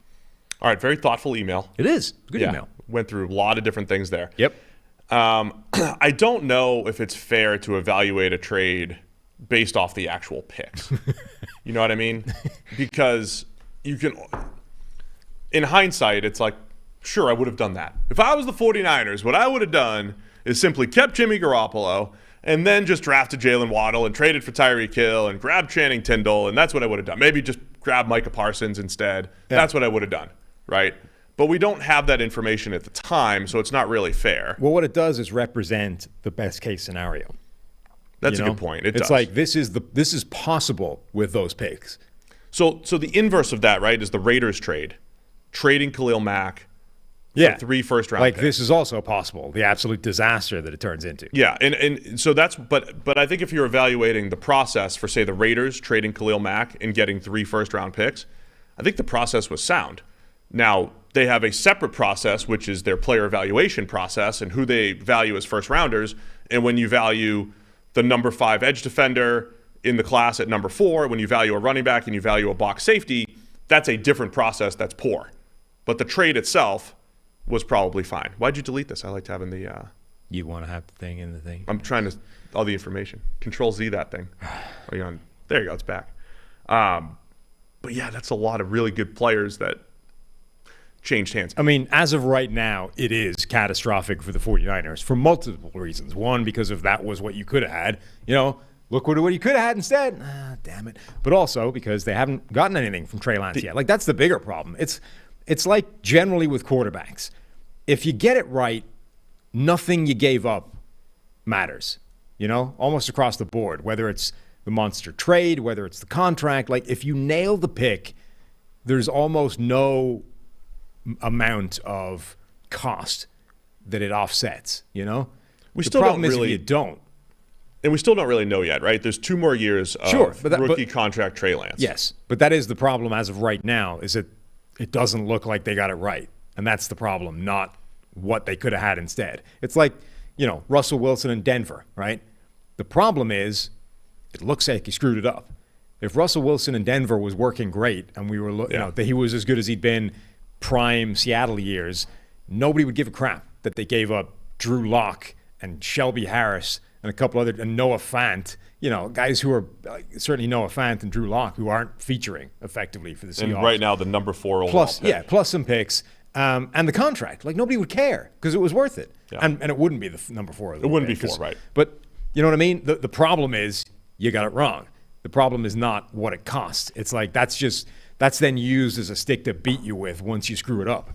Speaker 5: All right, very thoughtful email.
Speaker 6: It is. Good email.
Speaker 5: Went through a lot of different things there.
Speaker 6: Yep.
Speaker 5: I don't know if it's fair to evaluate a trade based off the actual picks. You know what I mean? Because you can, in hindsight, it's like, sure, I would have done that. If I was the 49ers, what I would have done is simply kept Jimmy Garoppolo and then just drafted Jalen Waddle and traded for Tyreek Hill and grabbed Channing Tindall, and that's what I would have done. Maybe just grab Micah Parsons instead. Yeah. That's what I would have done, right? But we don't have that information at the time, so it's not really fair.
Speaker 6: Well, what it does is represent the best-case scenario.
Speaker 5: That's a good point. It's
Speaker 6: like this is possible with those picks.
Speaker 5: So the inverse of that, right, is the Raiders trade, trading Khalil Mack. Yeah, 3 first-round
Speaker 6: like
Speaker 5: picks.
Speaker 6: This is also possible. The absolute disaster that it turns into.
Speaker 5: Yeah, and so that's but I think if you're evaluating the process for, say, the Raiders trading Khalil Mack and getting 3 first-round picks, I think the process was sound. Now they have a separate process, which is their player evaluation process and who they value as first-rounders. And when you value the number 5 edge defender in the class at number 4, when you value a running back and you value a box safety, that's a different process that's poor. But the trade itself was probably fine. Why'd you delete this? I liked having the...
Speaker 6: You want to have the thing in the thing?
Speaker 5: I'm trying to... All the information. Control-Z that thing. Are you on? There you go. It's back. But yeah, that's a lot of really good players that changed hands.
Speaker 6: I mean, as of right now, it is catastrophic for the 49ers for multiple reasons. One, because of that was what you could have had. You know, look what you could have had instead. Damn it. But also because they haven't gotten anything from Trey Lance yet. Like, that's the bigger problem. It's like generally with quarterbacks. If you get it right, nothing you gave up matters, you know, almost across the board, whether it's the monster trade, whether it's the contract. Like, if you nail the pick, there's almost no amount of cost that it offsets, you know?
Speaker 5: We
Speaker 6: the
Speaker 5: still
Speaker 6: problem
Speaker 5: don't
Speaker 6: is
Speaker 5: really,
Speaker 6: if you don't.
Speaker 5: And we still don't really know yet, right? There's 2 more years of rookie contract Trey Lance.
Speaker 6: Yes, but that is the problem as of right now, is that it doesn't look like they got it right. And that's the problem, not what they could have had instead. It's like, you know, Russell Wilson in Denver, right? The problem is it looks like he screwed it up. If Russell Wilson in Denver was working great and we were, you know, that he was as good as he'd been prime Seattle years, nobody would give a crap that they gave up Drew Lock and Shelby Harris and a couple other, and Noah Fant, you know, guys who are certainly Noah Fant and Drew Lock who aren't featuring effectively for the Seahawks.
Speaker 5: And right now the number 4 overall pick.
Speaker 6: Plus some picks. And the contract, like nobody would care because it was worth it. Yeah. And it wouldn't be the number 4.
Speaker 5: It wouldn't be 4, right.
Speaker 6: But you know what I mean? The problem is you got it wrong. The problem is not what it costs. It's like that's then used as a stick to beat you with once you screw it up.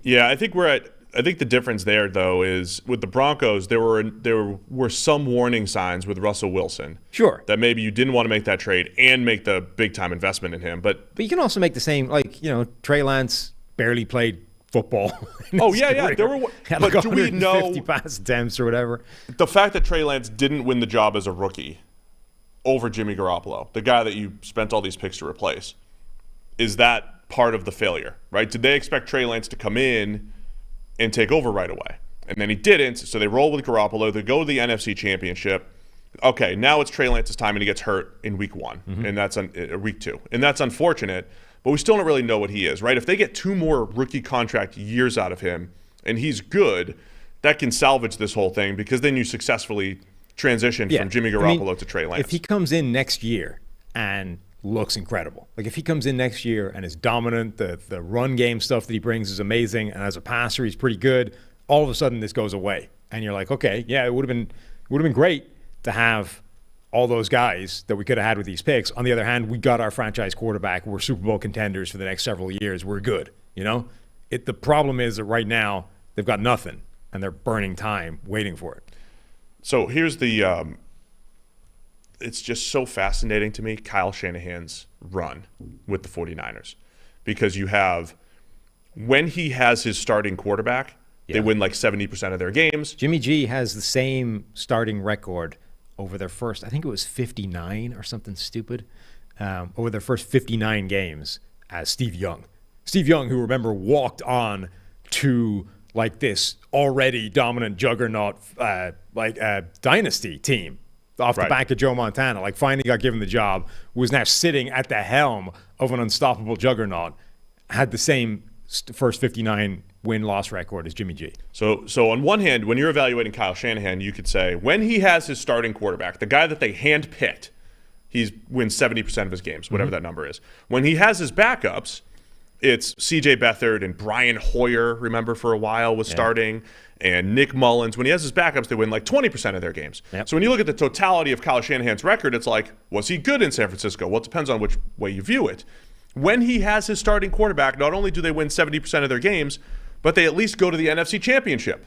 Speaker 5: Yeah, I think the difference there, though, is with the Broncos, there were some warning signs with Russell Wilson.
Speaker 6: Sure.
Speaker 5: That maybe you didn't want to make that trade and make the big-time investment in him. But
Speaker 6: you can also make the same, like, you know, Trey Lance barely played football.
Speaker 5: Oh, yeah. There were,
Speaker 6: had
Speaker 5: but
Speaker 6: like
Speaker 5: do we know
Speaker 6: 150 pass attempts or whatever?
Speaker 5: The fact that Trey Lance didn't win the job as a rookie over Jimmy Garoppolo, the guy that you spent all these picks to replace, is that part of the failure, right? Did they expect Trey Lance to come in and take over right away? And then he didn't, so they roll with Garoppolo. They go to the NFC Championship. Okay, now it's Trey Lance's time, and he gets hurt in week 1, and that's week 2. And that's unfortunate, but we still don't really know what he is, right? If they get 2 more rookie contract years out of him, and he's good, that can salvage this whole thing, because then you successfully transition from Jimmy Garoppolo to Trey Lance.
Speaker 6: If he comes in next year and looks incredible, like if he comes in next year and is dominant, the run game stuff that he brings is amazing, and as a passer he's pretty good, all of a sudden this goes away, and you're like, okay, yeah, it would have been great to have all those guys that we could have had with these picks. On the other hand, we got our franchise quarterback. We're Super Bowl contenders for the next several years. We're good, you know? The problem is that right now they've got nothing, and they're burning time waiting for it.
Speaker 5: So here's the it's just so fascinating to me, Kyle Shanahan's run with the 49ers. Because you have, when he has his starting quarterback, they win like 70% of their games.
Speaker 6: Jimmy G has the same starting record over their first, I think it was 59 or something stupid, over their first 59 games as Steve Young. Steve Young, who, remember, walked on to like this already dominant juggernaut dynasty team off the back of Joe Montana, like finally got given the job, was now sitting at the helm of an unstoppable juggernaut, had the same first 59 win-loss record as Jimmy G.
Speaker 5: So on one hand, when you're evaluating Kyle Shanahan, you could say when he has his starting quarterback, the guy that they handpicked, he wins 70% of his games, whatever that number is. When he has his backups, it's C.J. Beathard and Brian Hoyer, remember, for a while was starting, and Nick Mullins. When he has his backups, they win like 20% of their games. Yep. So when you look at the totality of Kyle Shanahan's record, it's like, was he good in San Francisco? Well, it depends on which way you view it. When he has his starting quarterback, not only do they win 70% of their games, but they at least go to the NFC Championship,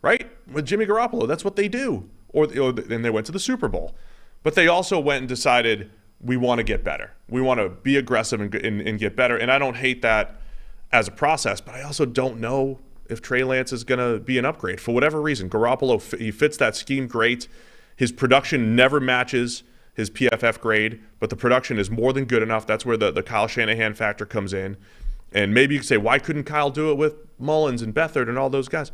Speaker 5: right? With Jimmy Garoppolo, that's what they do. And they went to the Super Bowl. But they also went and decided, we want to get better. We want to be aggressive and get better. And I don't hate that as a process, but I also don't know if Trey Lance is going to be an upgrade. For whatever reason, Garoppolo, he fits that scheme great. His production never matches his PFF grade, but the production is more than good enough. That's where the Kyle Shanahan factor comes in. And maybe you could say, why couldn't Kyle do it with Mullins and Beathard and all those guys?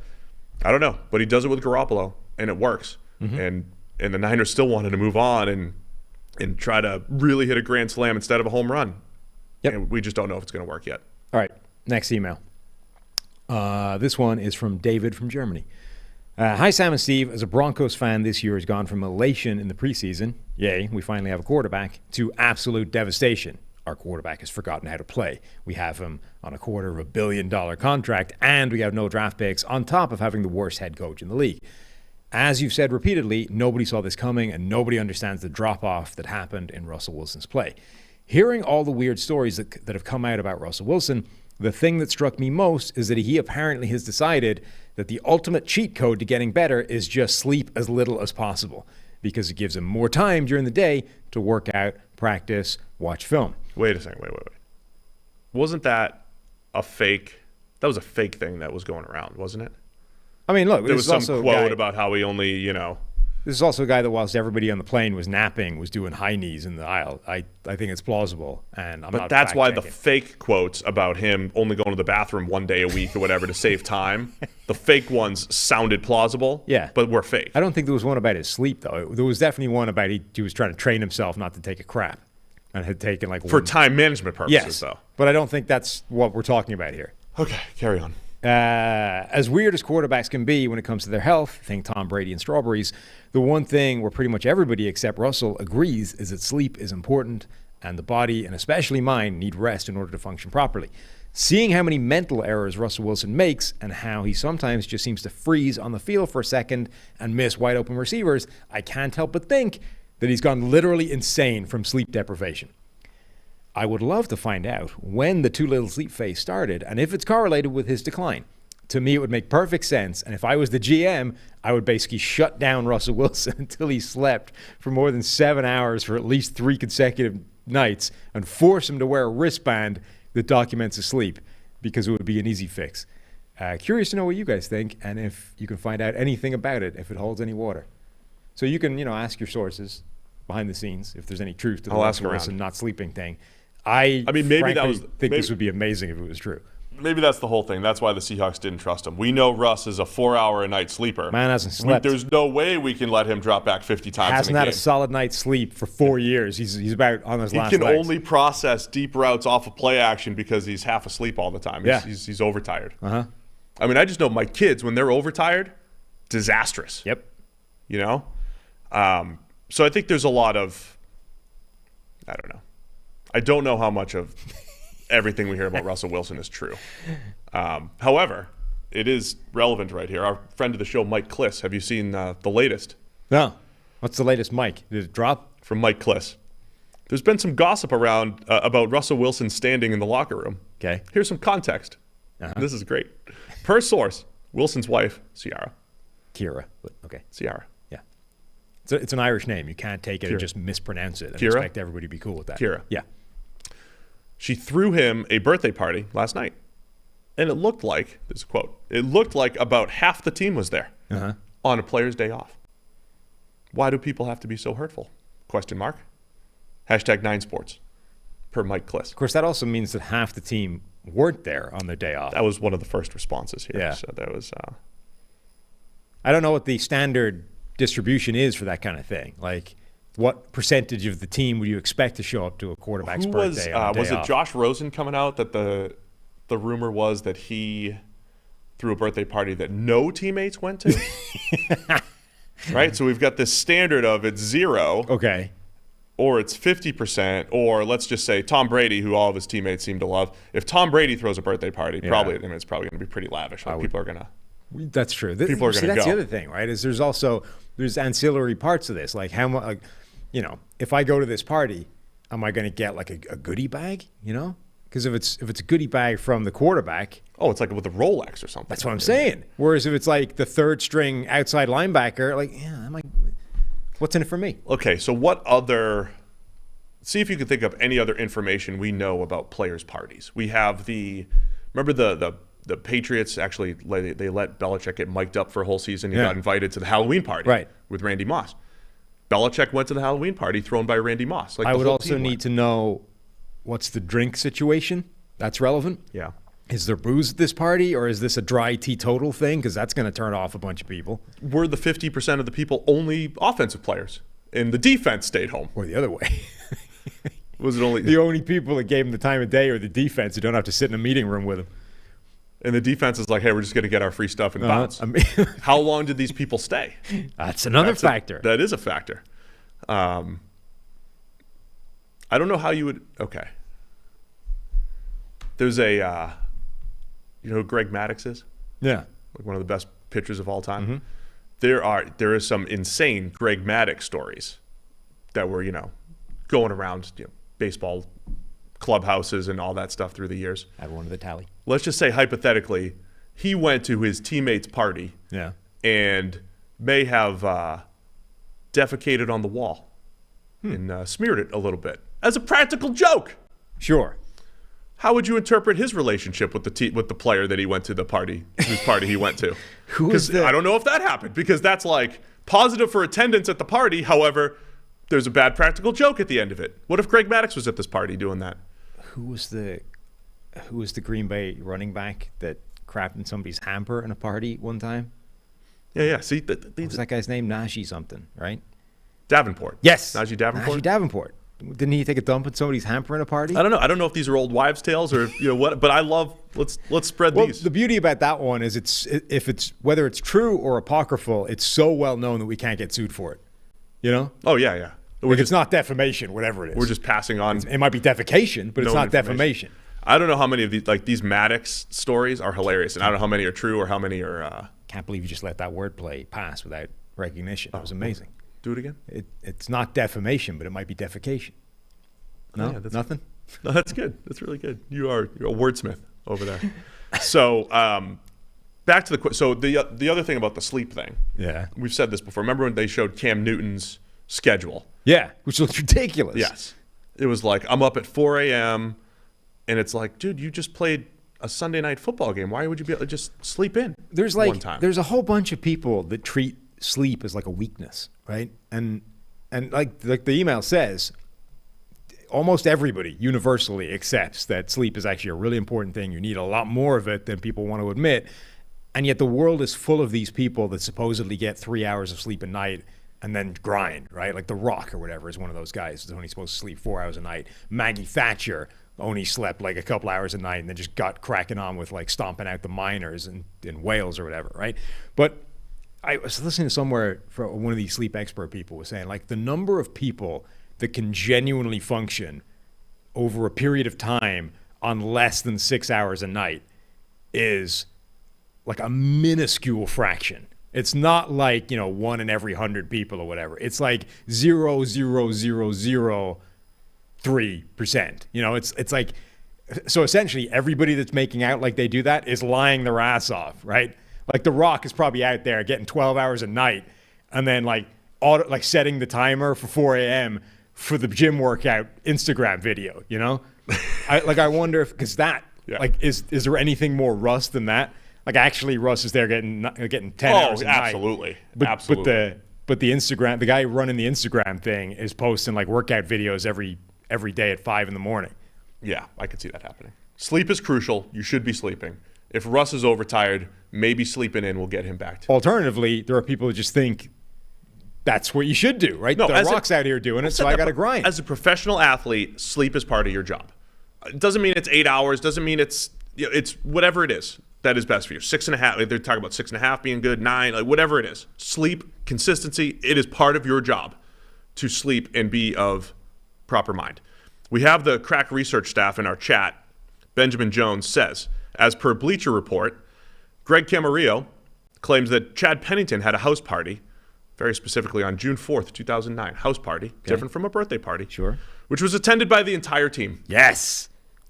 Speaker 5: I don't know, but he does it with Garoppolo, and it works. And the Niners still wanted to move on and try to really hit a grand slam instead of a home run. Yep. And we just don't know if it's going to work yet.
Speaker 6: All right, next email. This one is from David from Germany. Hi, Sam and Steve. As a Broncos fan, this year has gone from elation in the preseason, yay, we finally have a quarterback, to absolute devastation. Our quarterback has forgotten how to play. We have him on a $250 million contract, and we have no draft picks on top of having the worst head coach in the league. As you've said repeatedly, nobody saw this coming, and nobody understands the drop-off that happened in Russell Wilson's play. Hearing all the weird stories that have come out about Russell Wilson, the thing that struck me most is that he apparently has decided that the ultimate cheat code to getting better is just sleep as little as possible, because it gives him more time during the day to work out, practice, watch film.
Speaker 5: Wait a second. Wait. Wasn't that a fake thing that was going around, wasn't it?
Speaker 6: I mean, look,
Speaker 5: there was some
Speaker 6: also
Speaker 5: quote about how he only,
Speaker 6: This is also a guy that, whilst everybody on the plane was napping, was doing high knees in the aisle. I think it's plausible, and
Speaker 5: But that's why the fake quotes about him only going to the bathroom one day a week or whatever to save time, the fake ones sounded plausible, but were fake.
Speaker 6: I don't think there was one about his sleep, though. There was definitely one about he was trying to train himself not to take a crap, and had taken
Speaker 5: for time management purposes, though.
Speaker 6: But I don't think that's what we're talking about here.
Speaker 5: Okay, carry on.
Speaker 6: As weird as quarterbacks can be when it comes to their health, think Tom Brady and strawberries, the one thing where pretty much everybody except Russell agrees is that sleep is important, and the body, and especially mind, need rest in order to function properly. Seeing how many mental errors Russell Wilson makes and how he sometimes just seems to freeze on the field for a second and miss wide open receivers, I can't help but think that he's gone literally insane from sleep deprivation. I would love to find out when the too little sleep phase started and if it's correlated with his decline. To me, it would make perfect sense, and if I was the GM, I would basically shut down Russell Wilson until he slept for more than 7 hours for at least 3 consecutive nights and force him to wear a wristband that documents his sleep, because it would be an easy fix. Curious to know what you guys think, and if you can find out anything about it, if it holds any water. So you can, ask your sources behind the scenes if there's any truth to the Russell Wilson not sleeping thing. I mean, maybe this would be amazing if it was true.
Speaker 5: Maybe that's the whole thing. That's why the Seahawks didn't trust him. We know Russ is a 4-hour-a-night sleeper.
Speaker 6: Man hasn't slept.
Speaker 5: There's no way we can let him drop back 50 times
Speaker 6: hasn't
Speaker 5: in a game.
Speaker 6: Had a solid night's sleep for 4 years. He's about on his last
Speaker 5: legs. He can
Speaker 6: legs.
Speaker 5: only process deep routes off of play action because he's half asleep all the time. He's overtired. I mean, I just know my kids, when they're overtired, disastrous.
Speaker 6: Yep.
Speaker 5: So I think there's a lot of, I don't know. I don't know how much of everything we hear about Russell Wilson is true. However, it is relevant right here. Our friend of the show, Mike Kliss. Have you seen the latest?
Speaker 6: No. What's the latest, Mike? Did it drop?
Speaker 5: From Mike Kliss. There's been some gossip around about Russell Wilson standing in the locker room.
Speaker 6: Okay.
Speaker 5: Here's some context. This is great. Per source, Wilson's wife, Ciara.
Speaker 6: But okay.
Speaker 5: Ciara.
Speaker 6: Yeah. It's an Irish name. You can't take it and just mispronounce it and expect everybody to be cool with that.
Speaker 5: Ciara.
Speaker 6: Yeah.
Speaker 5: She threw him a birthday party last night. And it looked like, this is a quote, it looked like about half the team was there on a player's day off. Why do people have to be so hurtful? Question mark. #9sports, per Mike Kliss.
Speaker 6: Of course, that also means that half the team weren't there on their day off.
Speaker 5: That was one of the first responses here.
Speaker 6: Yeah.
Speaker 5: So that was...
Speaker 6: I don't know what the standard distribution is for that kind of thing. Like, what percentage of the team would you expect to show up to a quarterback's birthday on a day
Speaker 5: was it
Speaker 6: off?
Speaker 5: Josh Rosen coming out that the rumor was that he threw a birthday party that no teammates went to? Right? So we've got this standard of it's 0.
Speaker 6: Okay.
Speaker 5: Or it's 50%, or let's just say Tom Brady, who all of his teammates seem to love. If Tom Brady throws a birthday party, it's probably going to be pretty lavish. Like people are going to...
Speaker 6: That's true.
Speaker 5: People are going to go.
Speaker 6: That's the other thing, right? Is there's ancillary parts of this. Like how much, if I go to this party, am I going to get like a goodie bag? Because if it's a goodie bag from the quarterback,
Speaker 5: it's like with a Rolex or something.
Speaker 6: That's what I'm saying. Whereas if it's like the third string outside linebacker, what's in it for me?
Speaker 5: Okay, so see if you can think of any other information we know about players' parties. We have remember the Patriots actually, they let Belichick get mic'd up for a whole season. He got invited to the Halloween party with Randy Moss. Belichick went to the Halloween party thrown by Randy Moss.
Speaker 6: I would also need to know what's the drink situation. That's relevant.
Speaker 5: Yeah.
Speaker 6: Is there booze at this party, or is this a dry teetotal thing? Because that's going to turn off a bunch of people.
Speaker 5: Were the 50% of the people only offensive players, and the defense stayed home?
Speaker 6: Or the other way.
Speaker 5: Was it only
Speaker 6: the only people that gave him the time of day are the defense who don't have to sit in a meeting room with him?
Speaker 5: And the defense is like, hey, we're just going to get our free stuff and bounce. How long did these people stay?
Speaker 6: That's another factor.
Speaker 5: That is a factor. I don't know how you would. Okay. There's a, you know who Greg Maddux is?
Speaker 6: Yeah.
Speaker 5: Like one of the best pitchers of all time.
Speaker 6: Mm-hmm.
Speaker 5: There is some insane Greg Maddux stories that were, going around baseball clubhouses and all that stuff through the years.
Speaker 6: Add one to the tally.
Speaker 5: Let's just say hypothetically, he went to his teammate's party and may have defecated on the wall and smeared it a little bit as a practical joke.
Speaker 6: Sure.
Speaker 5: how would you interpret his relationship with the player that he went to the party, whose party he went to? Because I don't know if that happened, because that's like positive for attendance at the party. However, there's a bad practical joke at the end of it. What if Greg Maddux was at this party doing that?
Speaker 6: Who was the Green Bay running back that crapped in somebody's hamper in a party one time?
Speaker 5: Yeah. See,
Speaker 6: what's that guy's name? Najee something, right?
Speaker 5: Davenport.
Speaker 6: Yes.
Speaker 5: Najee Davenport.
Speaker 6: Najee Davenport. Didn't he take a dump in somebody's hamper in a party?
Speaker 5: I don't know. I don't know if these are old wives' tales or what. But I love. Let's spread these.
Speaker 6: The beauty about that one is it's whether it's true or apocryphal, it's so well known that we can't get sued for it. You know?
Speaker 5: Oh yeah.
Speaker 6: It's not defamation, whatever it is.
Speaker 5: We're just passing on.
Speaker 6: It might be defecation, but it's not defamation.
Speaker 5: I don't know how many of these Maddux stories are hilarious, and I don't know how many are true or how many are.
Speaker 6: Can't believe you just let that wordplay pass without recognition. That was amazing.
Speaker 5: Do it again.
Speaker 6: It's not defamation, but it might be defecation. No,
Speaker 5: yeah,
Speaker 6: nothing.
Speaker 5: No, that's good. That's really good. You're a wordsmith over there. So back to the other thing about the sleep thing.
Speaker 6: Yeah,
Speaker 5: we've said this before. Remember when they showed Cam Newton's schedule?
Speaker 6: Yeah, which looks ridiculous.
Speaker 5: Yes, it was like I'm up at 4 a.m. and it's like, dude, you just played a Sunday night football game. Why would you be able to just sleep in?
Speaker 6: There's
Speaker 5: one time?
Speaker 6: There's a whole bunch of people that treat sleep as like a weakness, right? And like the email says, almost everybody universally accepts that sleep is actually a really important thing. You need a lot more of it than people want to admit. And yet the world is full of these people that supposedly get 3 hours of sleep a night and then grind, right? Like The Rock or whatever is one of those guys who's only supposed to sleep 4 hours a night. Maggie Thatcher only slept like a couple hours a night and then just got cracking on with like stomping out the miners in Wales or whatever, right? But I was listening to somewhere for one of these sleep expert people was saying like the number of people that can genuinely function over a period of time on less than 6 hours a night is like a minuscule fraction. It's not like, 1 in every 100 people or whatever. It's like 0.0003%. It's like, so essentially everybody that's making out like they do that is lying their ass off, right? Like The Rock is probably out there getting 12 hours a night and then like setting the timer for 4 a.m. for the gym workout Instagram video, I wonder if, because that, is there anything more Russ than that? Like actually Russ is there getting 10 hours a night.
Speaker 5: Absolutely.
Speaker 6: But the Instagram, the guy running the Instagram thing is posting like workout videos every day at 5 a.m.
Speaker 5: Yeah, I could see that happening. Sleep is crucial. You should be sleeping. If Russ is overtired, maybe sleeping in will get him back to.
Speaker 6: Alternatively, there are people who just think that's what you should do, right? No, The Rock's out here doing it, so I got to grind.
Speaker 5: As a professional athlete, sleep is part of your job. It doesn't mean it's 8 hours. Doesn't mean it's whatever it is that is best for you. 6.5. They're talking about 6.5 being good, 9, like whatever it is. Sleep, consistency. It is part of your job to sleep and be of proper mind. We have the crack research staff in our chat. Benjamin Jones says, as per Bleacher Report, Greg Camarillo claims that Chad Pennington had a house party, very specifically on June 4th, 2009. House party, different from a birthday party.
Speaker 6: Sure.
Speaker 5: Which was attended by the entire team.
Speaker 6: Yes.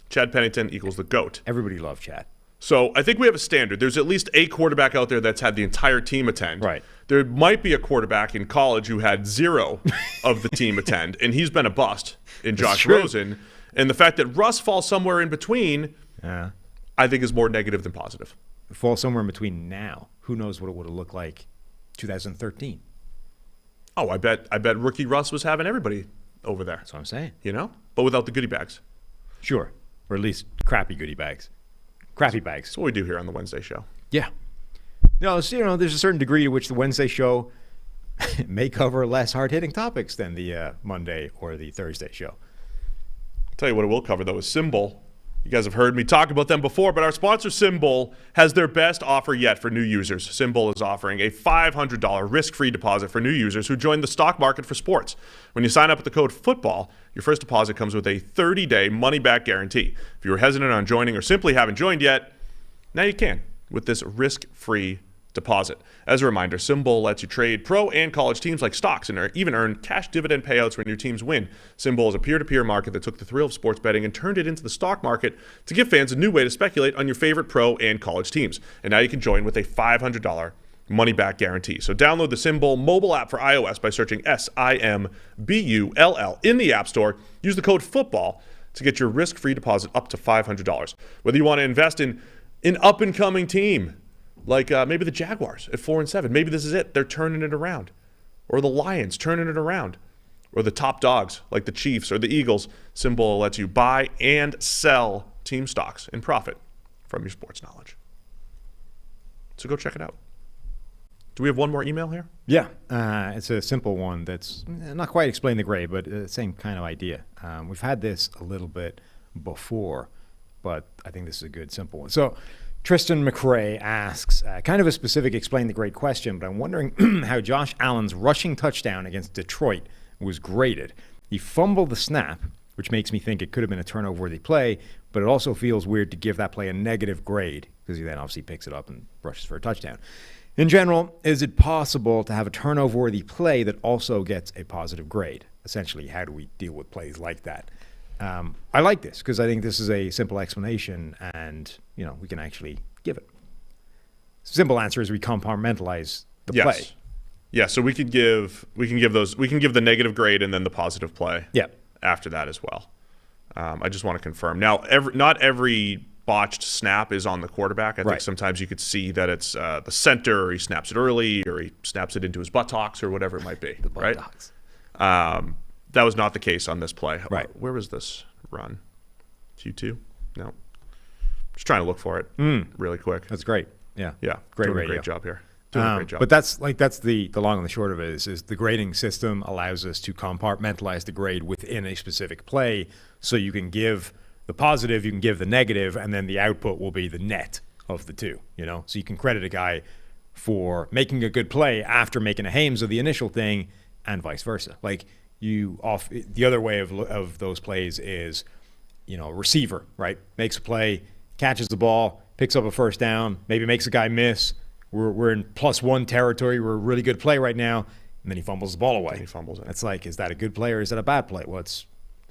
Speaker 5: Chad Pennington equals the GOAT.
Speaker 6: Everybody loved Chad.
Speaker 5: So I think we have a standard. There's at least a quarterback out there that's had the entire team attend.
Speaker 6: Right.
Speaker 5: There might be a quarterback in college who had 0 of the team attend, and he's been a bust in Josh Rosen. And the fact that Russ falls somewhere in between, I think is more negative than positive.
Speaker 6: Falls somewhere in between now. Who knows what it would have looked like 2013.
Speaker 5: Oh, I bet rookie Russ was having everybody over there.
Speaker 6: That's what I'm saying.
Speaker 5: But without the goodie bags.
Speaker 6: Sure. Or at least crappy goodie bags. Crappy bags.
Speaker 5: That's what we do here on the Wednesday show.
Speaker 6: Yeah. There's a certain degree to which the Wednesday show may cover less hard-hitting topics than the Monday or the Thursday show.
Speaker 5: I'll tell you what it will cover, though, is Symbol. You guys have heard me talk about them before, but our sponsor, Symbol, has their best offer yet for new users. Symbol is offering a $500 risk-free deposit for new users who join the stock market for sports. When you sign up with the code FOOTBALL, your first deposit comes with a 30-day money-back guarantee. If you were hesitant on joining or simply haven't joined yet, now you can with this risk-free deposit. As a reminder, Symbol lets you trade pro and college teams like stocks and even earn cash dividend payouts when your teams win. Symbol is a peer-to-peer market that took the thrill of sports betting and turned it into the stock market to give fans a new way to speculate on your favorite pro and college teams. And now you can join with a $500 money-back guarantee. So download the Symbol mobile app for iOS by searching SIMBULL in the App Store. Use the code FOOTBALL to get your risk-free deposit up to $500. Whether you want to invest in an up-and-coming team, like maybe the Jaguars at 4-7. Maybe this is it. They're turning it around. Or the Lions turning it around. Or the top dogs like the Chiefs or the Eagles. Symbol lets you buy and sell team stocks and profit from your sports knowledge. So go check it out. Do we have one more email here?
Speaker 6: Yeah, it's a simple one that's not quite explain the grade, but same kind of idea. We've had this a little bit before, but I think this is a good, simple one. So Tristan McRae asks, kind of a specific explain the grade question, but I'm wondering how Josh Allen's rushing touchdown against Detroit was graded. He fumbled the snap, which makes me think it could have been a turnover-worthy play, but it also feels weird to give that play a negative grade because he then obviously picks it up and rushes for a touchdown. In general, is it possible to have a turnover-worthy play that also gets a positive grade? Essentially, how do we deal with plays like that? I like this because I think this is a simple explanation and, we can actually give it. Simple answer is we compartmentalize the play.
Speaker 5: Yeah, so we can give the negative grade and then the positive play after that as well. I just want to confirm. Now, not every botched snap is on the quarterback. I think sometimes you could see that it's the center, or he snaps it early, or he snaps it into his buttocks, or whatever it might be.
Speaker 6: The buttocks.
Speaker 5: That was not the case on this play.
Speaker 6: Right.
Speaker 5: Where was this run? Q2? No. Just trying to look for it really quick.
Speaker 6: That's great. Yeah.
Speaker 5: Yeah.
Speaker 6: Great
Speaker 5: Doing
Speaker 6: radio.
Speaker 5: a great job here. Doing a great job.
Speaker 6: But that's the long and the short of it is the grading system allows us to compartmentalize the grade within a specific play, so you can give the positive, you can give the negative, and then the output will be the net of the two, So you can credit a guy for making a good play after making a Hames of the initial thing and vice versa. Like the other way of those plays is, receiver, right? Makes a play, catches the ball, picks up a first down, maybe makes a guy miss. We're in +1 territory. We're a really good play right now. And then he fumbles the ball away.
Speaker 5: And he fumbles it.
Speaker 6: It's like, is that a good play or is that a bad play? Well, it's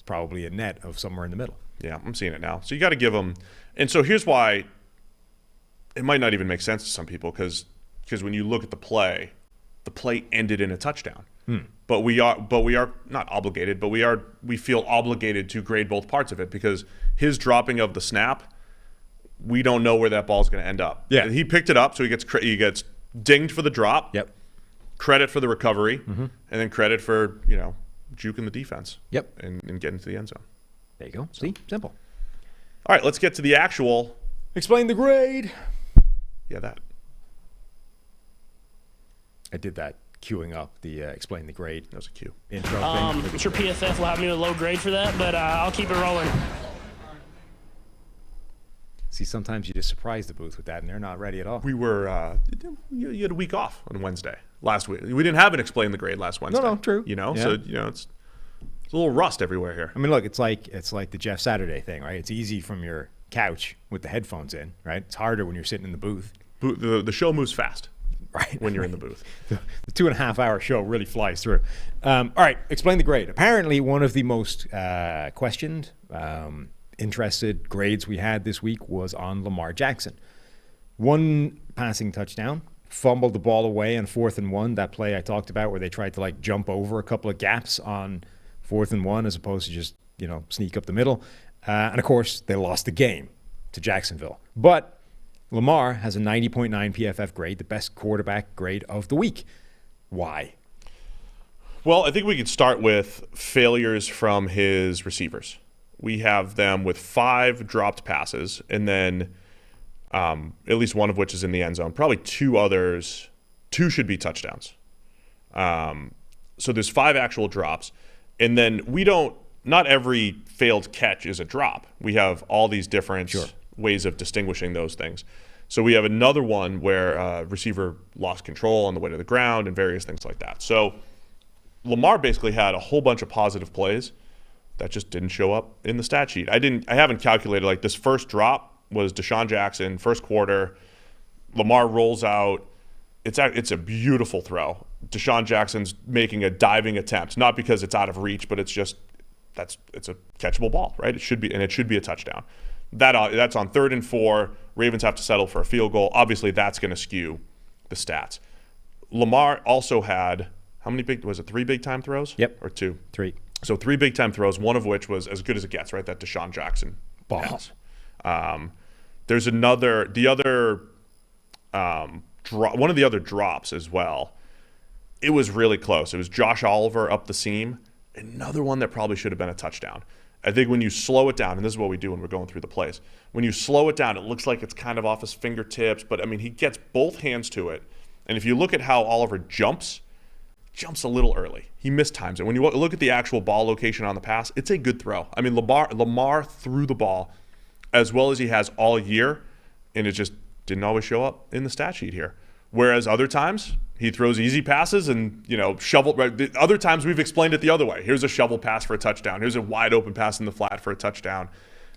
Speaker 6: probably a net of somewhere in the middle.
Speaker 5: Yeah, I'm seeing it now. So you got to give them. And so here's why it might not even make sense to some people because when you look at the play ended in a touchdown. But we are not obligated, but we feel obligated to grade both parts of it because his dropping of the snap, we don't know where that ball's going to end up.
Speaker 6: Yeah,
Speaker 5: he picked it up, so he gets dinged for the drop.
Speaker 6: Yep.
Speaker 5: Credit for the recovery, and then credit for juking the defense.
Speaker 6: Yep.
Speaker 5: And getting to the end zone.
Speaker 6: There you go. See, simple.
Speaker 5: All right, let's get to the actual
Speaker 6: explain the grade.
Speaker 5: Yeah, that.
Speaker 6: I did that queuing up the explain the grade.
Speaker 5: That was a cue.
Speaker 6: Intro thing.
Speaker 12: I'm sure PFF will have me with a low grade for that, but I'll keep it rolling.
Speaker 6: See, sometimes you just surprise the booth with that, and they're not ready at all.
Speaker 5: We were, you had a week off on Wednesday last week. We didn't have an explain the grade last Wednesday.
Speaker 6: No, true.
Speaker 5: So it's a little rust everywhere here.
Speaker 6: I mean, look, it's like the Jeff Saturday thing, right? It's easy from your couch with the headphones in, right? It's harder when you're sitting in the booth.
Speaker 5: The show moves fast,
Speaker 6: right?
Speaker 5: When you're in the booth,
Speaker 6: the 2.5-hour show really flies through. All right, explain the grade. Apparently, one of the most questioned. Interested grades we had this week was on Lamar Jackson. 1 passing touchdown, fumbled the ball away on 4th and 1. That play I talked about where they tried to jump over a couple of gaps on 4th and 1 as opposed to just sneak up the middle. And of course they lost the game to Jacksonville. But Lamar has a 90.9 PFF grade, the best quarterback grade of the week. Why?
Speaker 5: Well, I think we could start with failures from his receivers. We have them with 5 dropped passes, and then at least one of which is in the end zone. Probably 2 others. 2 should be touchdowns. So there's 5 actual drops. And then not every failed catch is a drop. We have all these different ways of distinguishing those things. So we have another one where receiver lost control on the way to the ground and various things like that. So Lamar basically had a whole bunch of positive plays that just didn't show up in the stat sheet. I haven't calculated. This first drop was Deshaun Jackson, first quarter. Lamar rolls out. It's a beautiful throw. Deshaun Jackson's making a diving attempt, not because it's out of reach, but it's a catchable ball, right? It should be a touchdown. That's on 3rd and 4. Ravens have to settle for a field goal. Obviously, that's going to skew the stats. Lamar also had how many was it 3 big time throws?
Speaker 6: Yep.
Speaker 5: Or 2?
Speaker 6: 3.
Speaker 5: So 3 big-time throws, one of which was as good as it gets, right? That Deshaun Jackson pass. There's one of the other drops as well. It was really close. It was Josh Oliver up the seam. Another one that probably should have been a touchdown. I think when you slow it down, and this is what we do when we're going through the plays, when you slow it down, it looks like it's kind of off his fingertips, but I mean, he gets both hands to it. And if you look at how Oliver jumps a little early. He mistimes it. When you look at the actual ball location on the pass, it's a good throw. I mean, Lamar threw the ball as well as he has all year, and it just didn't always show up in the stat sheet here. Whereas other times, he throws easy passes and, shovel. Right? Other times, we've explained it the other way. Here's a shovel pass for a touchdown. Here's a wide open pass in the flat for a touchdown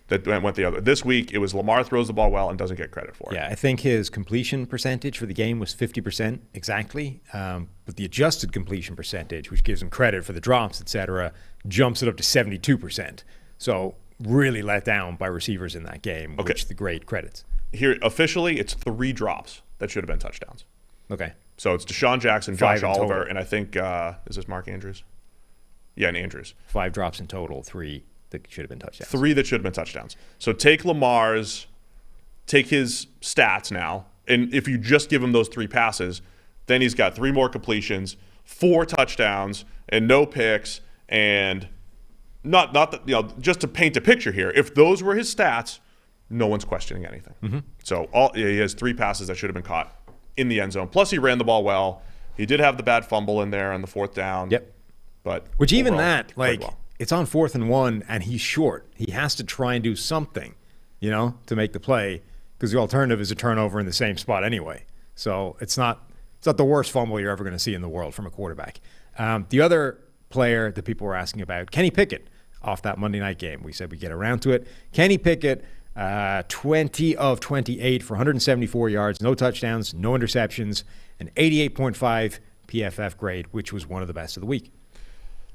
Speaker 5: that went the other. This week, it was Lamar throws the ball well and doesn't get credit for it.
Speaker 6: Yeah, I think his completion percentage for the game was 50% exactly. But the adjusted completion percentage, which gives him credit for the drops, etc., jumps it up to 72%. So really let down by receivers in that game, which the grade credits.
Speaker 5: Here, officially, it's 3 drops that should have been touchdowns.
Speaker 6: Okay.
Speaker 5: So it's Deshaun Jackson, Josh Oliver,
Speaker 6: total.
Speaker 5: and I think, is this Mark Andrews? Yeah, and Andrews.
Speaker 6: 5 drops in total, 3 that should have been touchdowns.
Speaker 5: 3 that should have been touchdowns. So take his stats now, and if you just give him those 3 passes, then he's got 3 more completions, 4 touchdowns, and no picks, and not that, just to paint a picture here, if those were his stats, no one's questioning anything.
Speaker 6: Mm-hmm.
Speaker 5: So he has 3 passes that should have been caught in the end zone. Plus, he ran the ball well. He did have the bad fumble in there on the 4th down.
Speaker 6: Yep.
Speaker 5: But
Speaker 6: which even that, it's on 4th and 1, and he's short. He has to try and do something, to make the play, because the alternative is a turnover in the same spot anyway. So it's not the worst fumble you're ever going to see in the world from a quarterback. The other player that people were asking about, Kenny Pickett, off that Monday night game. We said we'd get around to it. Kenny Pickett, 20 of 28 for 174 yards, no touchdowns, no interceptions, an 88.5 PFF grade, which was one of the best of the week.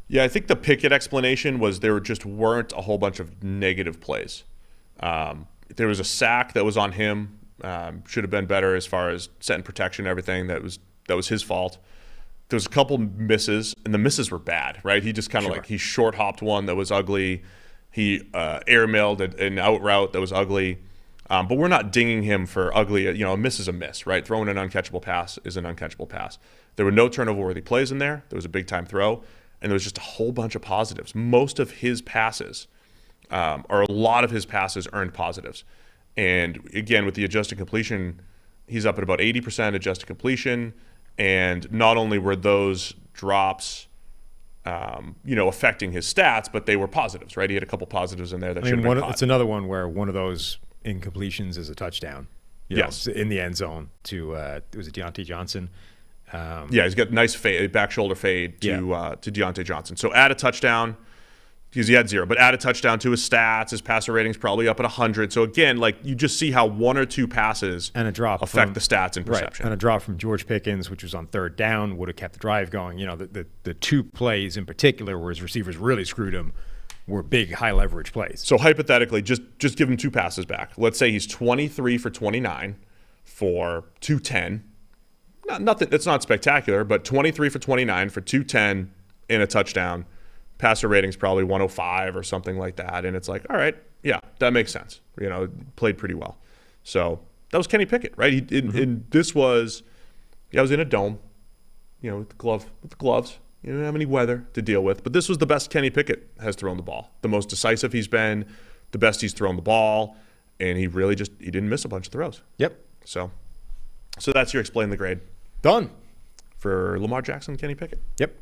Speaker 5: Yeah, I think the Pickett explanation was there just weren't a whole bunch of negative plays. There was a sack that was on him. Should have been better as far as setting protection and everything. That was his fault. There was a couple misses, and the misses were bad, right? He just kind of he short hopped one that was ugly. He airmailed an out route that was ugly. But we're not dinging him for ugly. A miss is a miss, right? Throwing an uncatchable pass is an uncatchable pass. There were no turnover-worthy plays in there. There was a big-time throw. And there was just a whole bunch of positives. Most of his passes, or a lot of his passes, earned positives. And again, with the adjusted completion, he's up at about 80% adjusted completion. And not only were those drops, affecting his stats, but they were positives, right? He had a couple positives in there that should have been caught.
Speaker 6: It's another one where one of those incompletions is a touchdown.
Speaker 5: Yes.
Speaker 6: In the end zone to, was it Deontay Johnson?
Speaker 5: He's got nice back shoulder fade to Deontay Johnson. So add a touchdown, because he had 0, but add a touchdown to his stats. His passer rating's probably up at 100. So again, you just see how 1 or 2 passes
Speaker 6: and a drop
Speaker 5: affect the stats and perception.
Speaker 6: Right. And a drop from George Pickens, which was on 3rd down, would have kept the drive going. The 2 plays in particular where his receivers really screwed him were big, high leverage plays.
Speaker 5: So hypothetically, just give him 2 passes back. Let's say he's 23 for 29 for 210. Nothing. It's not spectacular, but 23 for 29 for 210 in a touchdown. Passer rating's probably 105 or something like that, and it's all right, yeah, that makes sense. Played pretty well. So that was Kenny Pickett, right? And this was, I was in a dome, with the gloves. You don't have any weather to deal with, but this was the best Kenny Pickett has thrown the ball. The most decisive he's been, the best he's thrown the ball, and he really he didn't miss a bunch of throws.
Speaker 6: Yep.
Speaker 5: So that's your explain the grade.
Speaker 6: Done.
Speaker 5: For Lamar Jackson, Kenny Pickett.
Speaker 6: Yep.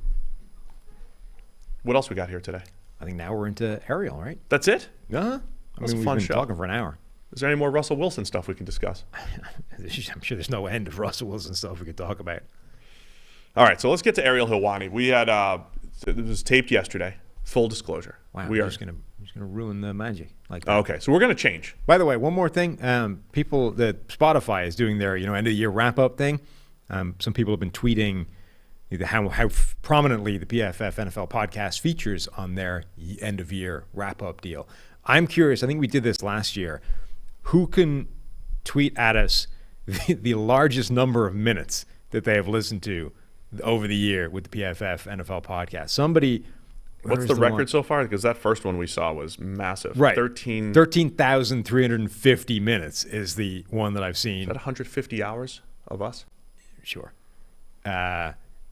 Speaker 5: What else we got here today?
Speaker 6: I think now we're into Ariel, right?
Speaker 5: That's it?
Speaker 6: Uh-huh.
Speaker 5: That's a fun
Speaker 6: we've been
Speaker 5: show.
Speaker 6: Talking for an hour.
Speaker 5: Is there any more Russell Wilson stuff we can discuss?
Speaker 6: I'm sure there's no end of Russell Wilson stuff we could talk about.
Speaker 5: All right, so let's get to Ariel Helwani. We had it was taped yesterday. Full disclosure.
Speaker 6: Wow, we're just gonna ruin the magic like that.
Speaker 5: Okay, so we're gonna change.
Speaker 6: By the way, one more thing. People that Spotify is doing their end of the year wrap up thing. Some people have been tweeting how prominently the PFF NFL podcast features on their end of year wrap up deal. I'm curious. I think we did this last year. Who can tweet at us the largest number of minutes that they have listened to over the year with the PFF NFL podcast? Somebody
Speaker 5: What's the record so far? Because that first one we saw was massive.
Speaker 6: Right.
Speaker 5: 13,350
Speaker 6: minutes is the one that I've seen.
Speaker 5: Is that 150 hours of us?
Speaker 6: Sure.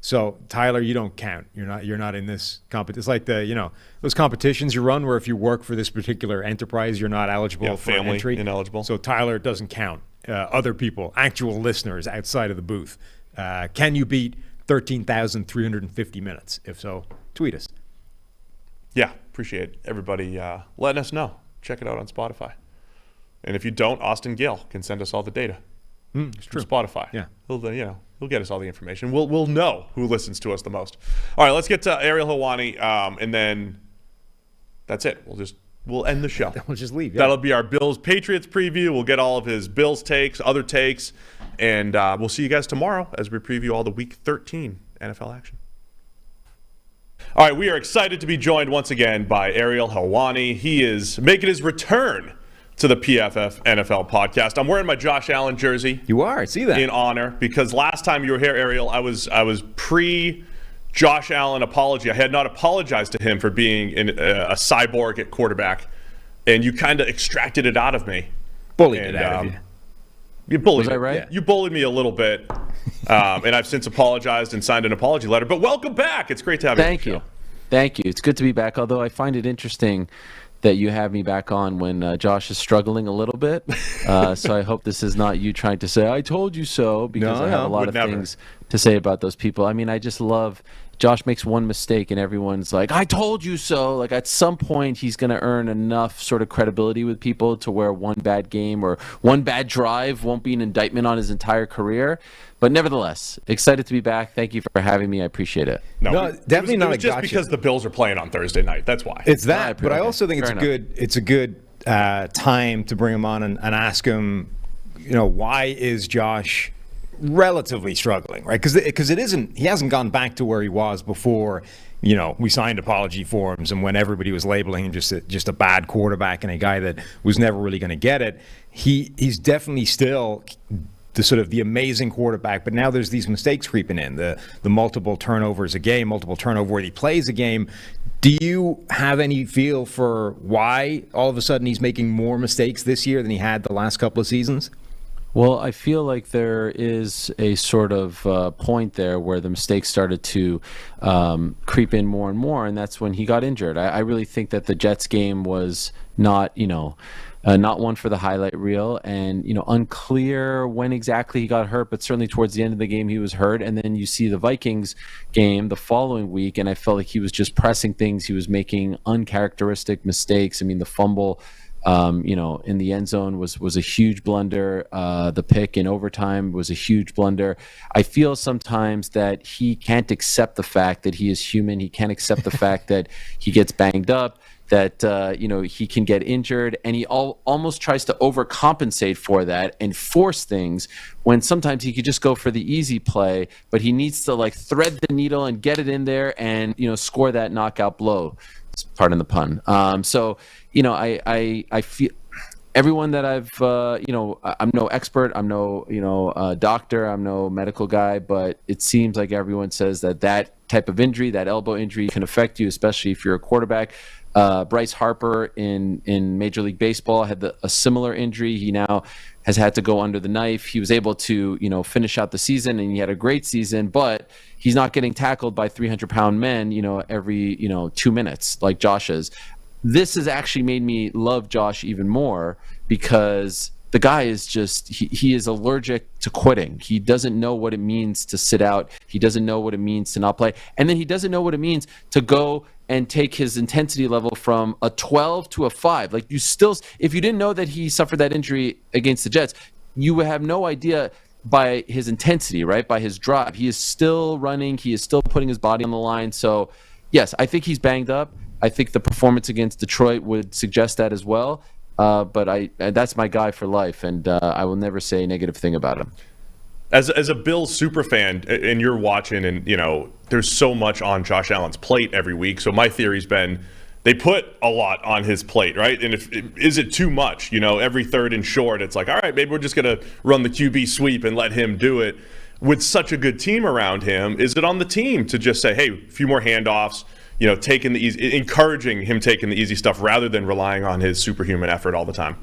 Speaker 6: So Tyler, you don't count. You're not in this competition. It's like those competitions you run where if you work for this particular enterprise, you're not eligible for entry.
Speaker 5: Ineligible.
Speaker 6: So Tyler doesn't count. Other people, actual listeners outside of the booth. Can you beat 13,350 minutes? If so, tweet us.
Speaker 5: Yeah, appreciate everybody letting us know. Check it out on Spotify. And if you don't, Austin Gale can send us all the data.
Speaker 6: It's true.
Speaker 5: Spotify.
Speaker 6: Yeah.
Speaker 5: He'll get us all the information. We'll know who listens to us the most. All right, let's get to Ariel Helwani, and then that's it. We'll end the show.
Speaker 6: We'll just leave. Yeah.
Speaker 5: That'll be our Bills-Patriots preview. We'll get all of his Bills takes, other takes, and we'll see you guys tomorrow as we preview all the Week 13 NFL action. All right, we are excited to be joined once again by Ariel Helwani. He is making his return to the PFF NFL podcast. I'm wearing my Josh Allen jersey.
Speaker 6: You are, I see that.
Speaker 5: In honor, because last time you were here, Ariel, I was pre-Josh Allen apology. I had not apologized to him for being a cyborg at quarterback, and you kind of extracted it out of me.
Speaker 6: Bullied it out of you.
Speaker 5: You bullied me.
Speaker 13: Was I right?
Speaker 5: Yeah. You bullied me a little bit, and I've since apologized and signed an apology letter. But welcome back. It's great to have you.
Speaker 13: Thank you. Thank you. It's good to be back, although I find it interesting that you have me back on when Josh is struggling a little bit. So I hope this is not you trying to say, I told you so, because I have a lot of things to say about those people. I mean, I just love Josh makes one mistake and everyone's like, I told you so. Like at some point he's going to earn enough sort of credibility with people to where one bad game or one bad drive won't be an indictment on his entire career. But nevertheless, excited to be back. Thank you for having me. I appreciate it.
Speaker 6: No, definitely not.
Speaker 5: It was just because the Bills are playing on Thursday night. That's why.
Speaker 6: It's that. But I also think it's a good time to bring him on and ask him, why is Josh relatively struggling, right? Because it isn't. He hasn't gone back to where he was before. We signed apology forms, and when everybody was labeling him just a bad quarterback and a guy that was never really going to get it, he's definitely still the sort of the amazing quarterback, but now there's these mistakes creeping in, the multiple turnovers a game, multiple turnover-worthy plays a game. Do you have any feel for why all of a sudden he's making more mistakes this year than he had the last couple of seasons?
Speaker 13: Well, I feel like there is a sort of point there where the mistakes started to creep in more and more, and that's when he got injured. I really think that the Jets game was not, not one for the highlight reel, and unclear when exactly he got hurt, but certainly towards the end of the game he was hurt. And then you see the Vikings game the following week, and I felt like he was just pressing things. He was making uncharacteristic mistakes. I mean, the fumble in the end zone was a huge blunder. The pick in overtime was a huge blunder. I feel sometimes that he can't accept the fact that he is human. He can't accept the fact that he gets banged up, that he can get injured, and he almost tries to overcompensate for that and force things when sometimes he could just go for the easy play, but he needs to thread the needle and get it in there and score that knockout blow. Pardon the pun. I feel everyone that I've I'm no expert, I'm no doctor, I'm no medical guy, but it seems like everyone says that type of injury, that elbow injury, can affect you, especially if you're a quarterback. Bryce Harper in Major League Baseball had a similar injury. He now has had to go under the knife. He was able to finish out the season, and he had a great season, but he's not getting tackled by 300-pound men every 2 minutes like Josh is. This has actually made me love Josh even more, because the guy is he is allergic to quitting. He doesn't know what it means to sit out. He doesn't know what it means to not play. And then he doesn't know what it means to go and take his intensity level from a 12 to a 5. Like, if you didn't know that he suffered that injury against the Jets, you would have no idea by his intensity, right? By his drive. He is still running. He is still putting his body on the line. So, yes, I think he's banged up. I think the performance against Detroit would suggest that as well. But that's my guy for life, and I will never say a negative thing about him.
Speaker 5: As a Bills superfan, and you're watching, and there's so much on Josh Allen's plate every week. So my theory's been they put a lot on his plate, right? And is it too much? Every third and short, it's like, all right, maybe we're just gonna run the QB sweep and let him do it. With such a good team around him, is it on the team to just say, hey, a few more handoffs? taking the easy, encouraging him taking the easy stuff rather than relying on his superhuman effort all the time.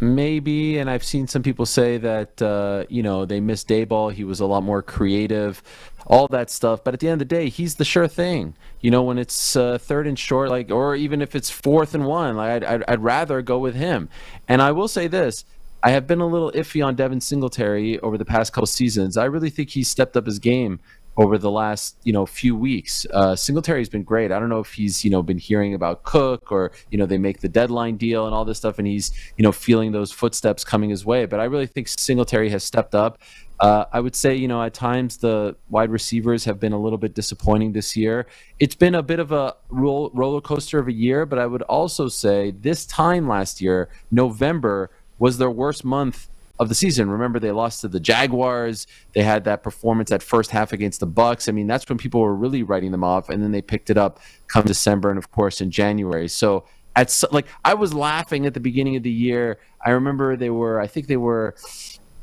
Speaker 13: Maybe, and I've seen some people say that they missed Dayball. He was a lot more creative, all that stuff. But at the end of the day, he's the sure thing. When it's third and short, or even if it's 4th and 1, I'd rather go with him. And I will say this: I have been a little iffy on Devin Singletary over the past couple seasons. I really think he's stepped up his game over the last few weeks. Singletary's been great. I don't know if he's been hearing about Cook or they make the deadline deal and all this stuff, and he's feeling those footsteps coming his way. But I really think Singletary has stepped up. I would say at times the wide receivers have been a little bit disappointing this year. It's been a bit of a roller coaster of a year, but I would also say this time last year, November was their worst month of the season. Remember, they lost to the Jaguars. They had that performance at first half against the Bucs. I mean, that's when people were really writing them off, and then they picked it up come December and, of course, in January. So, I was laughing at the beginning of the year. I remember they were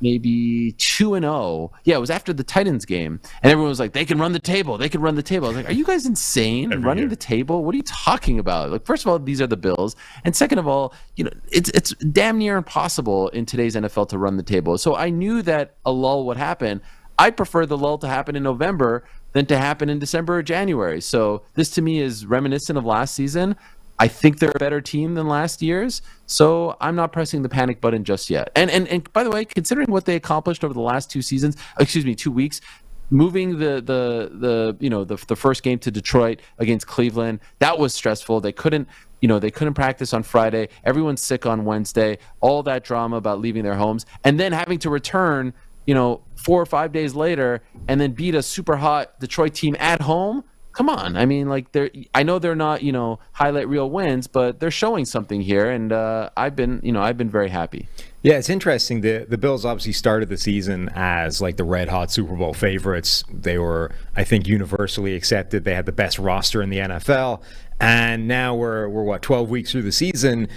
Speaker 13: maybe 2-0. Yeah, it was after the Titans game, and everyone was like, "They can run the table. They can run the table." I was like, "Are you guys insane? Running the table? What are you talking about?" First of all, these are the Bills, and second of all, it's damn near impossible in today's NFL to run the table. So I knew that a lull would happen. I'd prefer the lull to happen in November than to happen in December or January. So this to me is reminiscent of last season. I think they're a better team than last year's, so I'm not pressing the panic button just yet. And by the way, considering what they accomplished over the last 2 weeks, moving the first game to Detroit against Cleveland, that was stressful. They couldn't practice on Friday. Everyone's sick on Wednesday. All that drama about leaving their homes, and then having to return, 4 or 5 days later, and then beat a super hot Detroit team at home. Come on. I mean, I know they're not, highlight reel wins, but they're showing something here, and I've been very happy.
Speaker 6: Yeah, it's interesting. The Bills obviously started the season as the red hot Super Bowl favorites. They were, I think, universally accepted. They had the best roster in the NFL, and now we're 12 weeks through the season.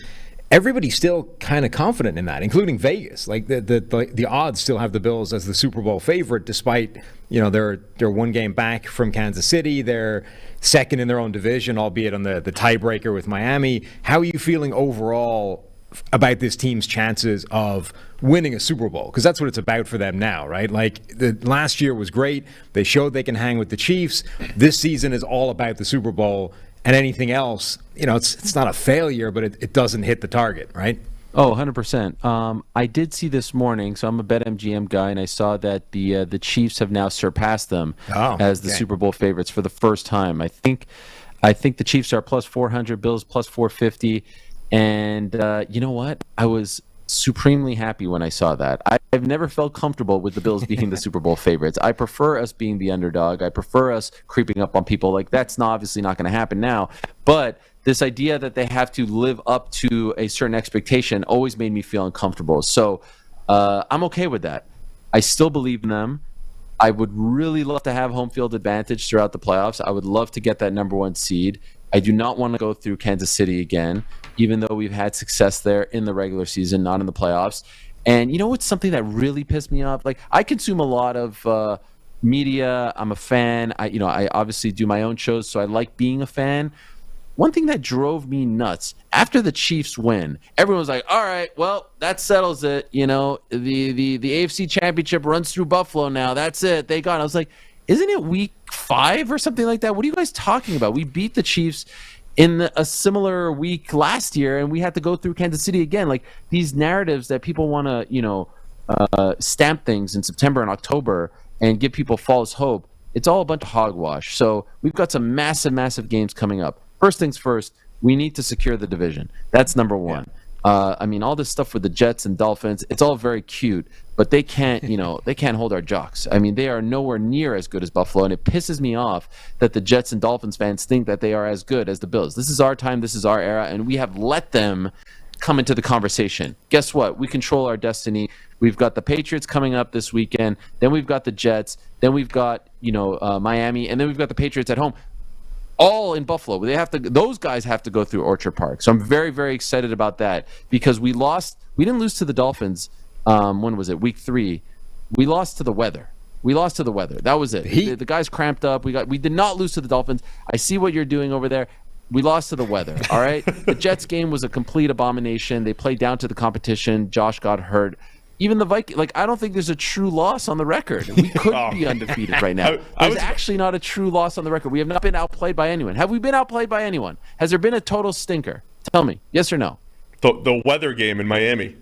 Speaker 6: Everybody's still kind of confident in that, including Vegas. The odds still have the Bills as the Super Bowl favorite, despite they're one game back from Kansas City. They're second in their own division, albeit on the tiebreaker with Miami. How are you feeling overall about this team's chances of winning a Super Bowl? Because that's what it's about for them now, right? The last year was great. They showed they can hang with the Chiefs. This season is all about the Super Bowl. And anything else, it's not a failure, but it doesn't hit the target, right?
Speaker 13: Oh, 100%. I did see this morning, so I'm a BetMGM guy, and I saw that the Chiefs have now surpassed them as the Super Bowl favorites for the first time. I think the Chiefs are plus 400, Bills plus 450, and you know what? I was supremely happy when I saw that. I've never felt comfortable with the Bills being the Super Bowl favorites. I prefer us being the underdog. I prefer us creeping up on people. That's obviously not going to happen now. But this idea that they have to live up to a certain expectation always made me feel uncomfortable. So I'm okay with that. I still believe in them. I would really love to have home field advantage throughout the playoffs. I would love to get that number 1 seed. I do not want to go through Kansas City again, even though we've had success there in the regular season, not in the playoffs. And you know what's something that really pissed me off? I consume a lot of media. I'm a fan. I obviously do my own shows, so I like being a fan. One thing that drove me nuts, after the Chiefs win, everyone was like, all right, well, that settles it. The AFC Championship runs through Buffalo now. That's it. They got it. I was like, isn't it week 5 or something like that? What are you guys talking about? We beat the Chiefs in a similar week last year, and we had to go through Kansas City again. These narratives that people want to, stamp things in September and October and give people false hope, it's all a bunch of hogwash. So we've got some massive, massive games coming up. First things first, we need to secure the division. That's number 1. All this stuff with the Jets and Dolphins, it's all very cute, but they can't, they can't hold our jocks. They are nowhere near as good as Buffalo, and it pisses me off that the Jets and Dolphins fans think that they are as good as the Bills. This is our time, this is our era, and we have let them come into the conversation. Guess what? We control our destiny. We've got the Patriots coming up this weekend, then we've got the Jets, then we've got, Miami, and then we've got the Patriots at home. All in Buffalo. Those guys have to go through Orchard Park. So I'm very, very excited about that because we didn't lose to the Dolphins. When was it? Week 3. We lost to the weather. We lost to the weather. That was it. The guys cramped up. We did not lose to the Dolphins. I see what you're doing over there. We lost to the weather, all right? The Jets game was a complete abomination. They played down to the competition. Josh got hurt. Even the Vikings, I don't think there's a true loss on the record. We could be undefeated right now. There's actually not a true loss on the record. We have not been outplayed by anyone. Have we been outplayed by anyone? Has there been a total stinker? Tell me, yes or no?
Speaker 5: The weather game in Miami.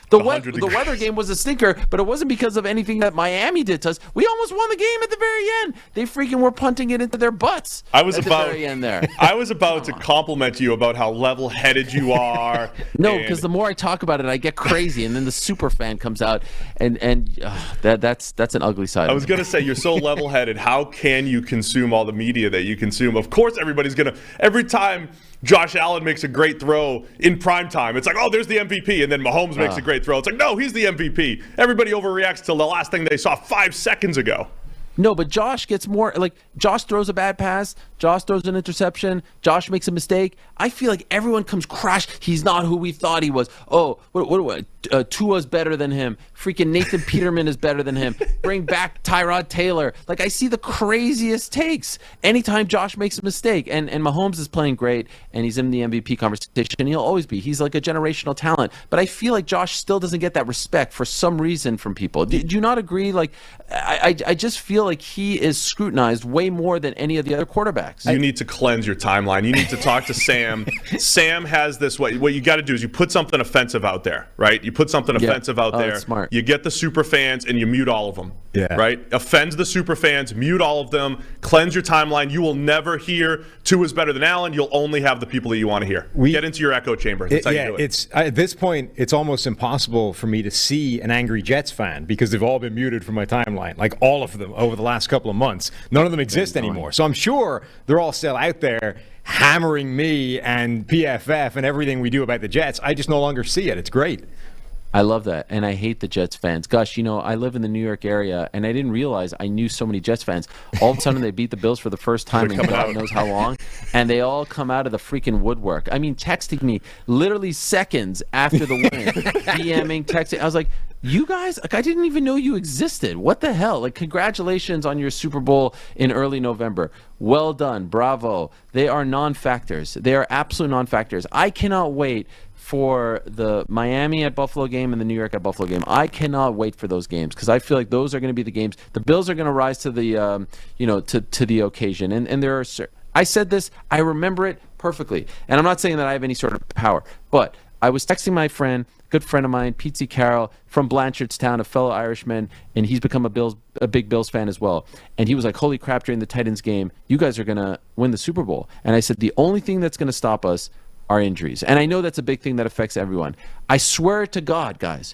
Speaker 13: The weather game was a stinker, but it wasn't because of anything that Miami did to us. We almost won the game at the very end. They freaking were punting it into their butts at the very end there.
Speaker 5: I was about to compliment you about how level-headed you are.
Speaker 13: No, because the more I talk about it, I get crazy, and then the Superfan comes out, and that's an ugly side.
Speaker 5: I was going to say, you're so level-headed. How can you consume all the media that you consume? Of course, everybody's going to – every time – Josh Allen makes a great throw in prime time, it's like, oh, there's the MVP. And then Mahomes makes a great throw. It's like, no, he's the MVP. Everybody overreacts to the last thing they saw 5 seconds ago.
Speaker 13: No, but Josh gets more Josh throws a bad pass. Josh throws an interception. Josh makes a mistake. I feel like everyone comes crash. He's not who we thought he was. Oh, what Tua's better than him. Freaking Nathan Peterman is better than him. Bring back Tyrod Taylor. I see the craziest takes anytime Josh makes a mistake. And Mahomes is playing great, and he's in the MVP conversation. He'll always be. He's like a generational talent. But I feel like Josh still doesn't get that respect for some reason from people. Do you not agree? I just feel like he is scrutinized way more than any of the other quarterbacks.
Speaker 5: You need to cleanse your timeline. You need to talk to Sam. Sam has this way. What you got to do is you put something offensive out there, right? You put something offensive out there.
Speaker 13: That's smart.
Speaker 5: You get the super fans and you mute all of them.
Speaker 6: Yeah.
Speaker 5: Right? Offends the super fans, mute all of them, cleanse your timeline. You will never hear Tua's better than Allen. You'll only have the people that you want to hear. Get into your echo chamber. That's how you do it.
Speaker 6: It's at this point, it's almost impossible for me to see an angry Jets fan because they've all been muted from my timeline, all of them over the last couple of months. None of them exist anymore. So I'm sure they're all still out there hammering me and PFF and everything we do about the Jets. I just no longer see it. It's great.
Speaker 13: I love that, and I hate the Jets fans. Gosh, I live in the New York area, and I didn't realize I knew so many Jets fans. All of a sudden, they beat the Bills for the first time in God knows how long, and they all come out of the freaking woodwork. I mean, texting me literally seconds after the win, DMing, texting. I was like, you guys, I didn't even know you existed. What the hell? Congratulations on your Super Bowl in early November. Well done. Bravo. They are non-factors. They are absolute non-factors. I cannot wait for the Miami at Buffalo game and the New York at Buffalo game. I cannot wait for those games because I feel like those are going to be the games. The Bills are going to rise to the, to the occasion. And there are, I said this, I remember it perfectly. And I'm not saying that I have any sort of power, but I was texting my friend, good friend of mine, Pete Carroll from Blanchardstown, a fellow Irishman, and he's become a big Bills fan as well. And he was like, holy crap, during the Titans game, you guys are going to win the Super Bowl. And I said, the only thing that's going to stop us are injuries. And I know that's a big thing that affects everyone. I swear to God, guys,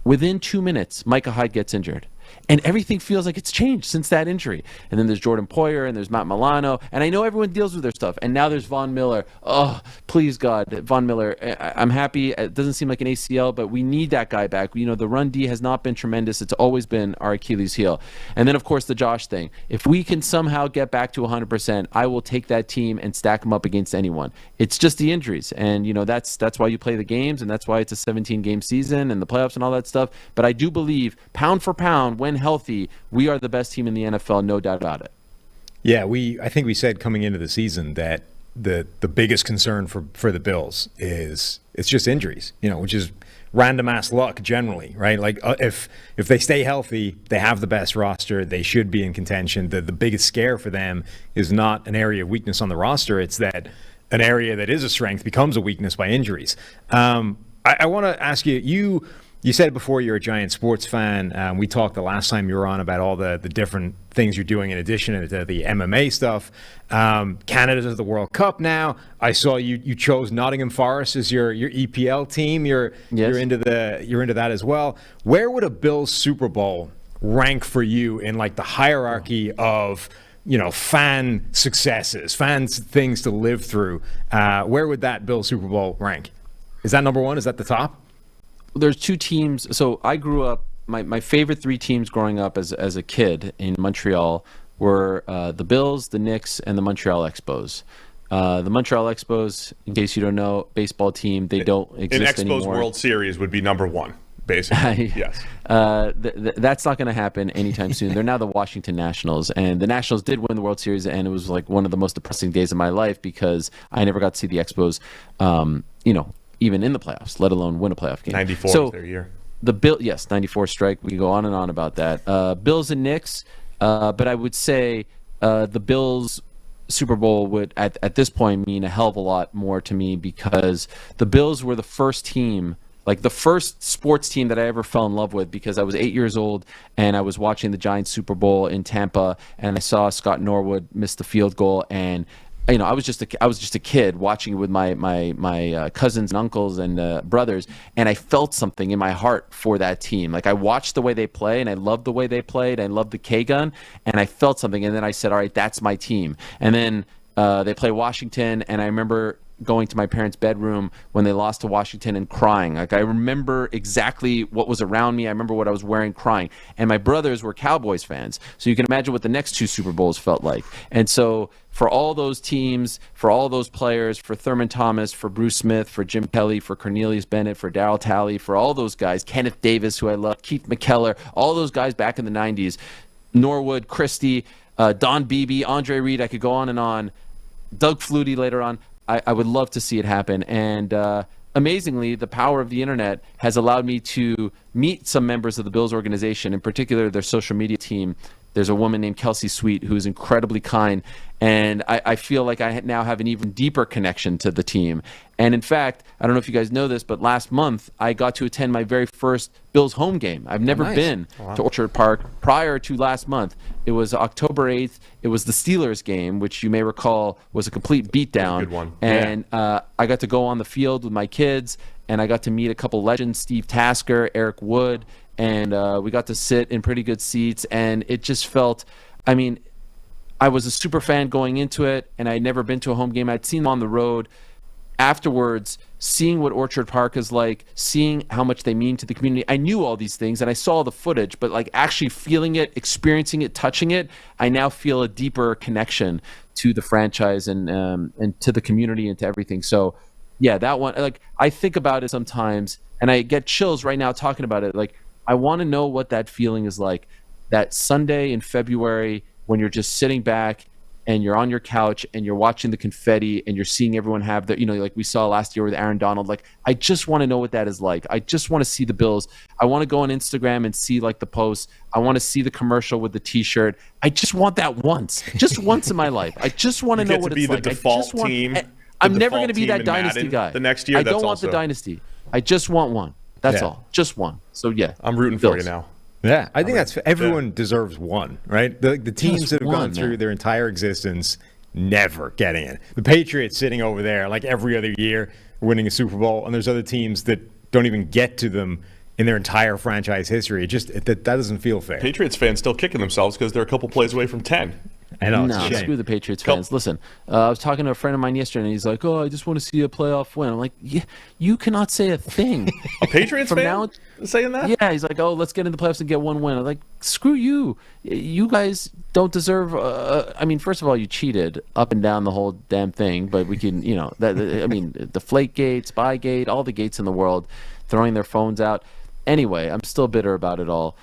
Speaker 13: within 2 minutes, Micah Hyde gets injured. And everything feels like it's changed since that injury. And then there's Jordan Poyer and there's Matt Milano. And I know everyone deals with their stuff. And now there's Von Miller. Oh, please, God, Von Miller. I'm happy. It doesn't seem like an ACL, but we need that guy back. The run D has not been tremendous. It's always been our Achilles heel. And then, of course, the Josh thing. If we can somehow get back to 100%, I will take that team and stack them up against anyone. It's just the injuries. And, that's why you play the games. And that's why it's a 17-game season and the playoffs and all that stuff. But I do believe, pound for pound, when healthy, we are the best team in the NFL, no doubt about it.
Speaker 6: Yeah, I think we said coming into the season that the biggest concern for the Bills is it's just injuries, which is random ass luck generally, right? If they stay healthy, they have the best roster, they should be in contention. The biggest scare for them is not an area of weakness on the roster, it's that an area that is a strength becomes a weakness by injuries. I want to ask you, you said before you're a giant sports fan. We talked the last time you were on about all the different things you're doing in addition to the MMA stuff. Canada's at the World Cup now. I saw you chose Nottingham Forest as your EPL team. You're into that as well. Where would a Bills Super Bowl rank for you in the hierarchy of fan successes, fans things to live through? Where would that Bills Super Bowl rank? Is that number one? Is that the top?
Speaker 13: There's two teams. So I grew up, my favorite three teams growing up as a kid in Montreal were the Bills, the Knicks, and the Montreal Expos. The Montreal Expos, in case you don't know, baseball team, they don't exist anymore.
Speaker 5: An Expos World Series would be number one. Basically, yes.
Speaker 13: That's not going to happen anytime soon. They're now the Washington Nationals, and the Nationals did win the World Series, and it was like one of the most depressing days of my life because I never got to see the Expos, even in the playoffs, let alone win a playoff game.
Speaker 5: 94 is their year.
Speaker 13: Yes, 94 strike. We can go on and on about that. Bills and Knicks, but I would say the Bills Super Bowl would at this point mean a hell of a lot more to me because the Bills were the first team, like the first sports team that I ever fell in love with because I was 8 years old and I was watching the Giants Super Bowl in Tampa and I saw Scott Norwood miss the field goal and I was just a kid watching it with my cousins and uncles and brothers, and I felt something in my heart for that team. Like I watched the way they play, and I loved the way they played. I loved the K-gun, and I felt something. And then I said, "All right, that's my team." And then they play Washington, and I remember going to my parents' bedroom when they lost to Washington and crying. Like I remember exactly what was around me. I remember what I was wearing, crying. And my brothers were Cowboys fans, so you can imagine what the next two Super Bowls felt like. And so for all those teams, for all those players, for Thurman Thomas, for Bruce Smith, for Jim Kelly, for Cornelius Bennett, for Darryl Talley, for all those guys, Kenneth Davis, who I love, Keith McKellar, all those guys back in the 90s, Norwood, Christie, Don Beebe, Andre Reed, I could go on and on, Doug Flutie later on. I would love to see it happen. And amazingly, the power of the internet has allowed me to meet some members of the Bills organization, in particular their social media team. There's a woman named Kelsey Sweet who is incredibly kind, and I feel like I now have an even deeper connection to the team. And in fact, I don't know if you guys know this, but last month I got to attend my very first Bills home game. I've never been to Orchard Park prior to last month. It was October 8th. It was the Steelers game, which you may recall was a complete beatdown.
Speaker 5: Good one.
Speaker 13: And I got to go on the field with my kids, and I got to meet a couple legends, Steve Tasker, Eric Wood, and we got to sit in pretty good seats, and it just felt, I mean, I was a super fan going into it, and I'd never been to a home game. I'd seen them on the road. Afterwards, seeing what Orchard Park is like, seeing how much they mean to the community, I knew all these things, and I saw the footage, but like actually feeling it, experiencing it, touching it, I now feel a deeper connection to the franchise and to the community and to everything. So, yeah, that one, like I think about it sometimes, and I get chills right now talking about it. Like, I want to know what that feeling is like, that Sunday in February when you're just sitting back and you're on your couch and you're watching the confetti and you're seeing everyone have the, like we saw last year with Aaron Donald. Like, I just want to know what that is like. I just want to see the Bills. I want to go on Instagram and see like the posts. I want to see the commercial with the T-shirt. I just want that once in my life. I just want to know what it's like.
Speaker 5: The default team.
Speaker 13: I'm never going to be that dynasty guy.
Speaker 5: The next year,
Speaker 13: I don't want the dynasty. I just want one. That's all. Just one. So, yeah.
Speaker 5: I'm rooting for you now.
Speaker 6: Yeah, I think everyone deserves one, right? The teams that have gone through their entire existence never getting it. The Patriots sitting over there like every other year winning a Super Bowl, and there's other teams that don't even get to them in their entire franchise history. That doesn't feel fair.
Speaker 5: Patriots fans still kicking themselves because they're a couple plays away from 10.
Speaker 6: I know.
Speaker 13: No, screw the Patriots fans. Listen, I was talking to a friend of mine yesterday, and he's like, "Oh, I just want to see a playoff win." I'm like, "Yeah, you cannot say a thing."
Speaker 5: A Patriots
Speaker 13: From
Speaker 5: fan
Speaker 13: now,
Speaker 5: saying that?
Speaker 13: Yeah, he's like, "Oh, let's get into the playoffs and get one win." I'm like, "Screw you! You guys don't deserve." I mean, first of all, you cheated up and down the whole damn thing. But we can, Deflategate, Spygate, all the gates in the world, throwing their phones out. Anyway, I'm still bitter about it all.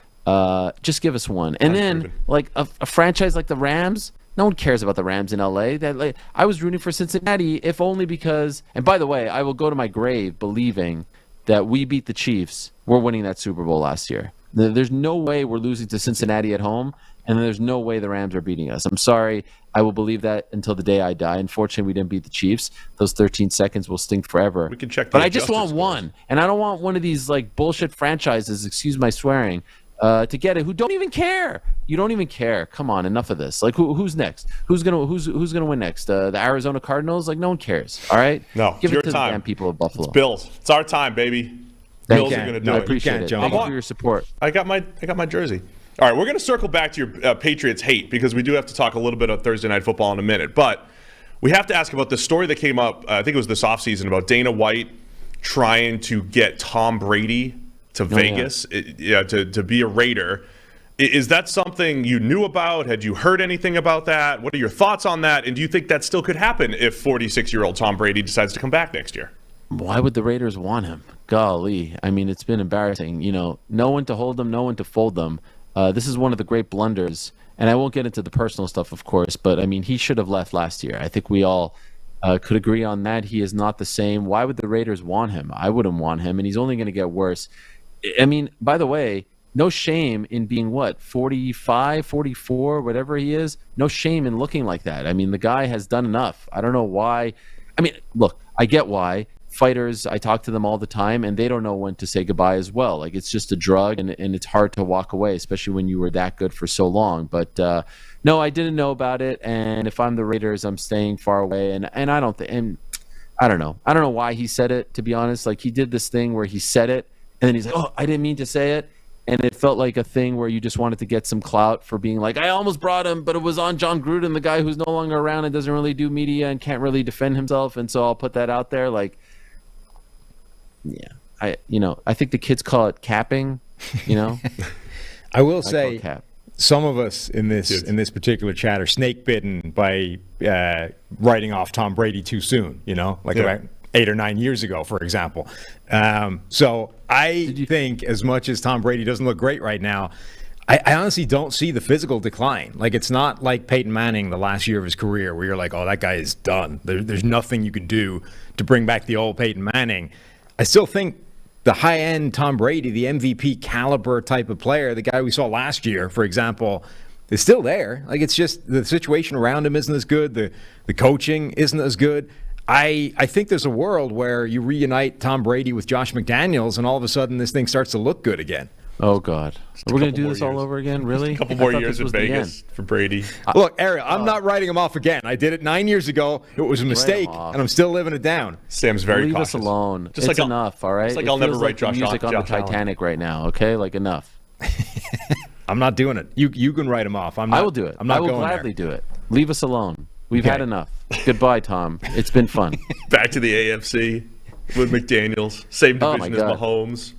Speaker 13: Just give us one. And then, like a franchise like the Rams, no one cares about the Rams in LA. I was rooting for Cincinnati, if only because, and by the way, I will go to my grave believing that we beat the Chiefs. We're winning that Super Bowl last year. There's no way we're losing to Cincinnati at home, and there's no way the Rams are beating us. I'm sorry. I will believe that until the day I die. Unfortunately, we didn't beat the Chiefs. Those 13 seconds will stink forever.
Speaker 5: We can check.
Speaker 13: But I just want one, and I don't want one of these like bullshit franchises, excuse my swearing, to get it, who don't even care. You don't even care. Come on, enough of this. Like, who's next? Who's gonna win next? The Arizona Cardinals? Like, no one cares. All right.
Speaker 5: No,
Speaker 13: give
Speaker 5: it's
Speaker 13: it to
Speaker 5: your time.
Speaker 13: The damn people of Buffalo.
Speaker 5: It's Bills. It's our time, baby. Bills are gonna do it.
Speaker 13: I appreciate it. Thank you for your support.
Speaker 5: I got my jersey. All right, we're gonna circle back to your Patriots hate because we do have to talk a little bit of Thursday Night Football in a minute, but we have to ask about the story that came up. I think it was this offseason about Dana White trying to get Tom Brady to Vegas, to be a Raider. Is that something you knew about? Had you heard anything about that? What are your thoughts on that? And do you think that still could happen if 46-year-old Tom Brady decides to come back next year?
Speaker 13: why would the Raiders want him? Golly. I mean, it's been embarrassing. No one to hold them, no one to fold them. This is one of the great blunders. And I won't get into the personal stuff, of course, but I mean, he should have left last year. I think we all could agree on that. He is not the same. Why would the Raiders want him? I wouldn't want him, and he's only going to get worse. I mean, by the way, no shame in being 45, 44, whatever he is. No shame in looking like that. I mean, the guy has done enough. I don't know why. I mean, look, I get why. Fighters, I talk to them all the time, and they don't know when to say goodbye as well. Like, it's just a drug, and it's hard to walk away, especially when you were that good for so long. But no, I didn't know about it, and if I'm the Raiders, I'm staying far away. And I don't think, and I don't know why he said it, to be honest. Like, he did this thing where he said it, and then he's like, "Oh, I didn't mean to say it." And it felt like a thing where you just wanted to get some clout for being like, I almost brought him, but it was on John Gruden, the guy who's no longer around and doesn't really do media and can't really defend himself. And so I'll put that out there. Like, yeah, I think the kids call it capping,
Speaker 6: I will say some of us in this particular chat are snake bitten by writing off Tom Brady too soon, about 8 or 9 years ago, for example. So I think as much as Tom Brady doesn't look great right now, I honestly don't see the physical decline. Like, it's not like Peyton Manning the last year of his career where you're like, oh, that guy is done. There's nothing you can do to bring back the old Peyton Manning. I still think the high-end Tom Brady, the MVP caliber type of player, the guy we saw last year, for example, is still there. Like, it's just the situation around him isn't as good. The coaching isn't as good. I think there's a world where you reunite Tom Brady with Josh McDaniels, and all of a sudden this thing starts to look good again.
Speaker 13: Oh, God. Are we going to do this all over again? Really?
Speaker 5: A couple more years in Vegas for Brady.
Speaker 6: Look, Ariel, I'm not writing him off again. I did it 9 years ago. It was a mistake, and I'm still living it down.
Speaker 5: Sam's very
Speaker 13: Leave
Speaker 5: cautious.
Speaker 13: us alone.
Speaker 5: Just
Speaker 13: it's
Speaker 5: like
Speaker 13: enough, all right?
Speaker 5: It's like I'll never write Josh
Speaker 13: music on the
Speaker 5: Allen.
Speaker 13: Titanic right now, okay? Like, enough.
Speaker 6: I'm not doing it. You can write him off. I
Speaker 13: will do it. I will gladly do it. Leave us alone. We've had enough. Goodbye, Tom. It's been fun.
Speaker 5: Back to the AFC with McDaniels. Same division as Mahomes.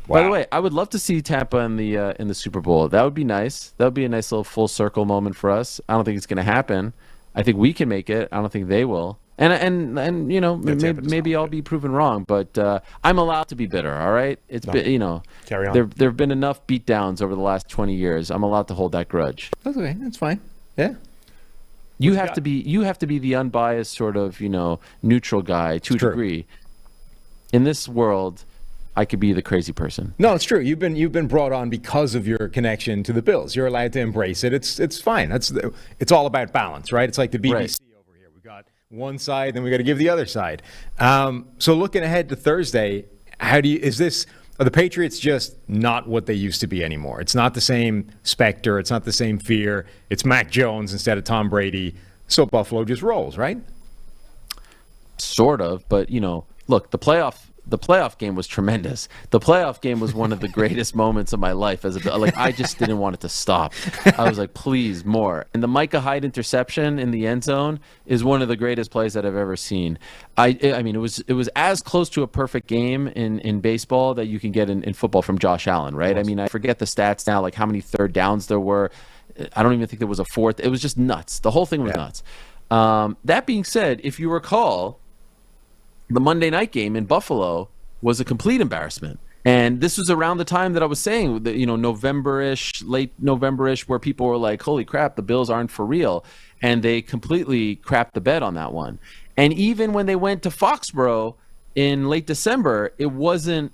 Speaker 13: Wow. By the way, I would love to see Tampa in the Super Bowl. That would be nice. That would be a nice little full circle moment for us. I don't think it's going to happen. I think we can make it. I don't think they will. And maybe I'll be proven wrong, but I'm allowed to be bitter. All right,
Speaker 5: carry on.
Speaker 13: There have been enough beatdowns over the last 20 years. I'm allowed to hold that grudge.
Speaker 6: That's okay. That's fine. Yeah.
Speaker 13: You have to be the unbiased sort of neutral guy to a degree. In this world, I could be the crazy person.
Speaker 6: No, it's true. You've been brought on because of your connection to the Bills. You're allowed to embrace it. It's fine. It's all about balance, right? It's like the BBC over here. We got one side, then we got to give the other side. So looking ahead to Thursday, are the Patriots just not what they used to be anymore? It's not the same specter. It's not the same fear. It's Mac Jones instead of Tom Brady. So Buffalo just rolls, right?
Speaker 13: Sort of, but look, the playoff game was tremendous. The playoff game was one of the greatest moments of my life I just didn't want it to stop. I was like, please, more. And the Micah Hyde interception in the end zone is one of the greatest plays that I've ever seen. I mean, it was as close to a perfect game in baseball that you can get in football from Josh Allen, right? I mean, I forget the stats now, like how many third downs there were. I don't even think there was a fourth. It was just nuts. The whole thing was nuts. That being said, if you recall, the Monday night game in Buffalo was a complete embarrassment. And this was around the time that I was saying that, November-ish, late November-ish, where people were like, holy crap, the Bills aren't for real. And they completely crapped the bed on that one. And even when they went to Foxborough in late December, it wasn't,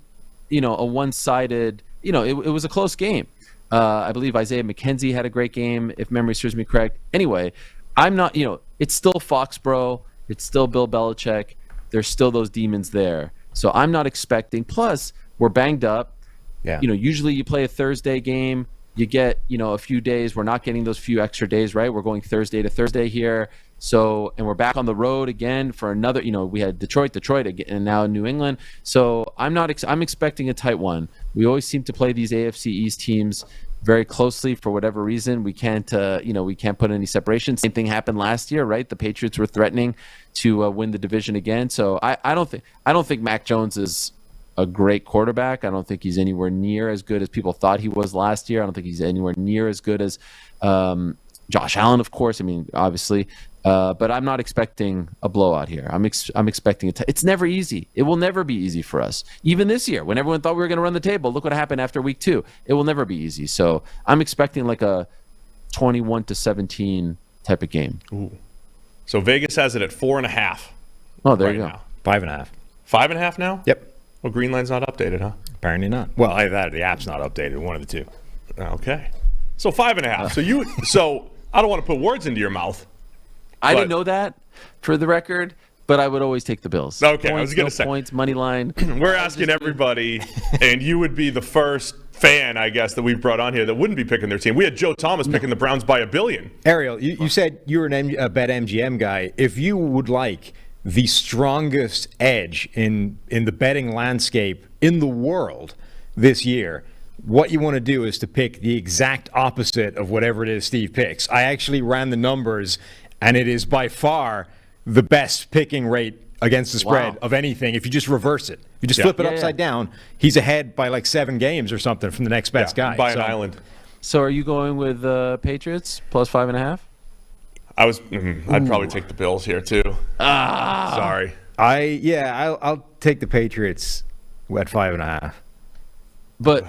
Speaker 13: a one-sided, it was a close game. I believe Isaiah McKenzie had a great game, if memory serves me correct. Anyway, I'm not, it's still Foxborough. It's still Bill Belichick. There's still those demons there. So I'm not expecting. Plus, we're banged up. Yeah. Usually you play a Thursday game. You get, a few days. We're not getting those few extra days, right? We're going Thursday to Thursday here. So, and we're back on the road again for another, we had Detroit, and now New England. So I'm expecting a tight one. We always seem to play these AFC East teams very closely for whatever reason. We can't put any separation. Same thing happened last year, right? The Patriots were threatening to win the division again. So I don't think Mac Jones is a great quarterback. I don't think he's anywhere near as good as people thought he was last year. I don't think he's anywhere near as good as Josh Allen, of course. I mean, obviously. But I'm not expecting a blowout here. I'm expecting it's never easy. It will never be easy for us. Even this year, when everyone thought we were going to run the table, look what happened after week 2. It will never be easy. So I'm expecting like a 21-17 type of game.
Speaker 5: Ooh. So Vegas has it at 4.5.
Speaker 13: Oh, there you go.
Speaker 5: Now.
Speaker 6: 5.5.
Speaker 5: 5.5 now?
Speaker 6: Yep.
Speaker 5: Well, Green Line's not updated, huh?
Speaker 6: Apparently not. Well, either that or the app's not updated. One of the two.
Speaker 5: Okay. So 5.5. So I don't want to put words into your mouth.
Speaker 13: I didn't know that, for the record, but I would always take the Bills.
Speaker 5: Okay,
Speaker 13: points,
Speaker 5: I was going to say.
Speaker 13: Points, money line.
Speaker 5: We're asking everybody, and you would be the first fan, I guess, that we've brought on here that wouldn't be picking their team. We had Joe Thomas picking the Browns by $1 billion.
Speaker 6: Ariel, you said you were a bet MGM guy. If you would like the strongest edge in the betting landscape in the world this year, what you want to do is to pick the exact opposite of whatever it is Steve picks. I actually ran the numbers, and it is by far the best picking rate against the spread of anything. If you just reverse it, if you just flip it upside down, he's ahead by like 7 games or something from the next best guy.
Speaker 5: By an island.
Speaker 13: So are you going with Patriots plus 5.5?
Speaker 5: I'd probably take the Bills here too. Sorry.
Speaker 6: I'll take the Patriots at 5.5.
Speaker 13: But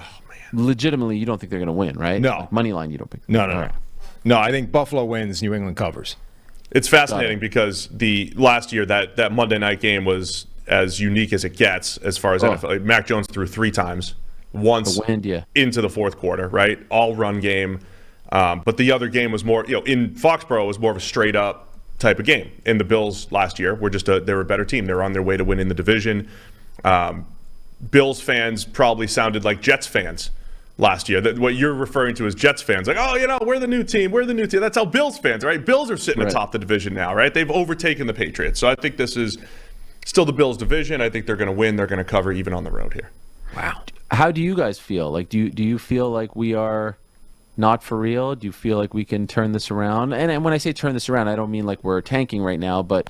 Speaker 13: legitimately, you don't think they're going to win, right?
Speaker 6: No.
Speaker 13: Like money line, you don't pick.
Speaker 6: No. Right. No, I think Buffalo wins, New England covers.
Speaker 5: It's fascinating because the last year that Monday night game was as unique as it gets as far as NFL. Like, Mac Jones threw 3 times, once into the fourth quarter, right? All run game. But the other game was more, in Foxborough, it was more of a straight up type of game. And the Bills last year were they were a better team. They were on their way to winning the division. Bills fans probably sounded like Jets fans last year. What you're referring to as Jets fans, like, we're the new team. We're the new team. That's how Bills fans, right? Bills are sitting atop the division now, right? They've overtaken the Patriots. So I think this is still the Bills' division. I think they're going to win. They're going to cover even on the road here.
Speaker 13: Wow. How do you guys feel? Like, do you feel like we are not for real? Do you feel like we can turn this around? And when I say turn this around, I don't mean like we're tanking right now, but,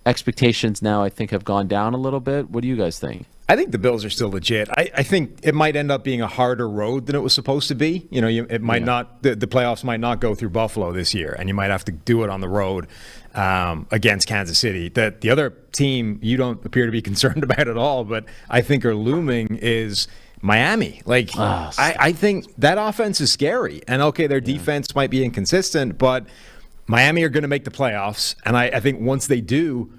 Speaker 13: expectations now I think have gone down a little bit. What do you guys think?
Speaker 6: I think the Bills are still legit. I think it might end up being a harder road than it was supposed to be. It might not. The playoffs might not go through Buffalo this year, and you might have to do it on the road against Kansas City. That the other team you don't appear to be concerned about at all, but I think are looming is Miami. I think that offense is scary. And their defense might be inconsistent, but Miami are going to make the playoffs, and I think once they do,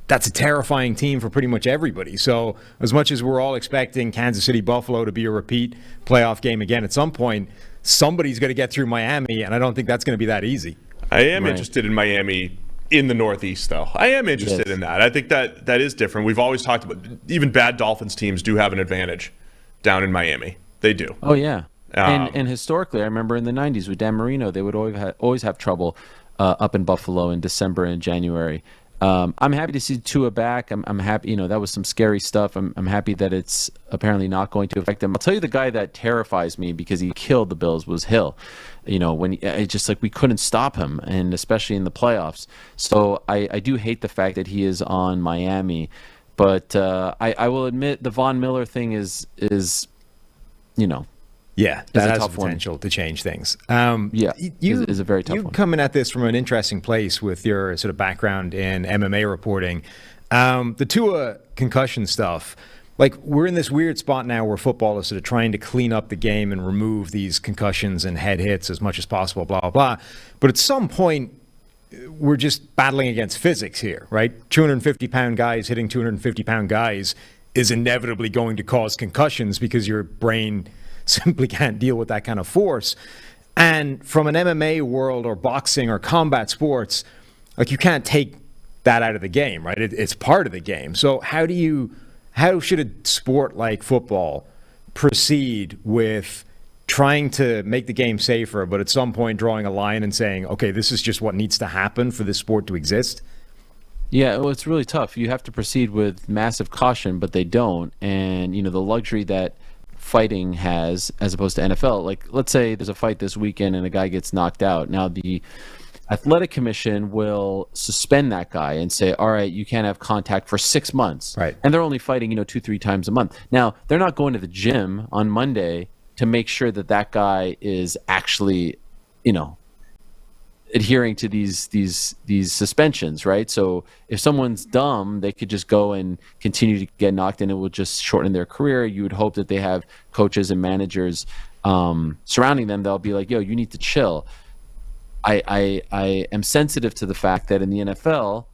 Speaker 6: that's a terrifying team for pretty much everybody. So as much as we're all expecting Kansas City Buffalo to be a repeat playoff game again at some point, somebody's going to get through Miami, and I don't think that's going to be that easy.
Speaker 5: I am interested in Miami in the Northeast, though. I am interested in that. I think that is different. We've always talked about even bad Dolphins teams do have an advantage down in Miami. They do.
Speaker 13: Oh, yeah. And historically, I remember in the 90s with Dan Marino, they would always have trouble up in Buffalo in December and January. I'm happy to see Tua back. I'm happy. That was some scary stuff. I'm happy that it's apparently not going to affect them. I'll tell you the guy that terrifies me because he killed the Bills was Hill. When it's just like we couldn't stop him, and especially in the playoffs. So I do hate the fact that he is on Miami, but I will admit the Von Miller thing is
Speaker 6: Yeah, that has potential to change things.
Speaker 13: Is a very tough one.
Speaker 6: You coming at this from an interesting place with your sort of background in MMA reporting. The Tua concussion stuff, like we're in this weird spot now where football is sort of trying to clean up the game and remove these concussions and head hits as much as possible, blah, blah, blah. But at some point, we're just battling against physics here, right? 250-pound guys hitting 250-pound guys is inevitably going to cause concussions because your brain simply can't deal with that kind of force. And from an MMA world or boxing or combat sports, like you can't take that out of the game, right? It's part of the game. So how should a sport like football proceed with trying to make the game safer, but at some point drawing a line and saying, okay, this is just what needs to happen for this sport to exist?
Speaker 13: Yeah, well, it's really tough. You have to proceed with massive caution, but they don't. And, the luxury that fighting has as opposed to NFL. Like, let's say there's a fight this weekend and a guy gets knocked out. Now, the athletic commission will suspend that guy and say, all right, you can't have contact for 6 months.
Speaker 6: Right.
Speaker 13: And they're only fighting, 2-3 times a month. Now, they're not going to the gym on Monday to make sure that guy is actually, adhering to these suspensions, right? So if someone's dumb, they could just go and continue to get knocked, and it will just shorten their career. You would hope that they have coaches and managers surrounding them. They'll be like, "Yo, you need to chill." I am sensitive to the fact that in the NFL,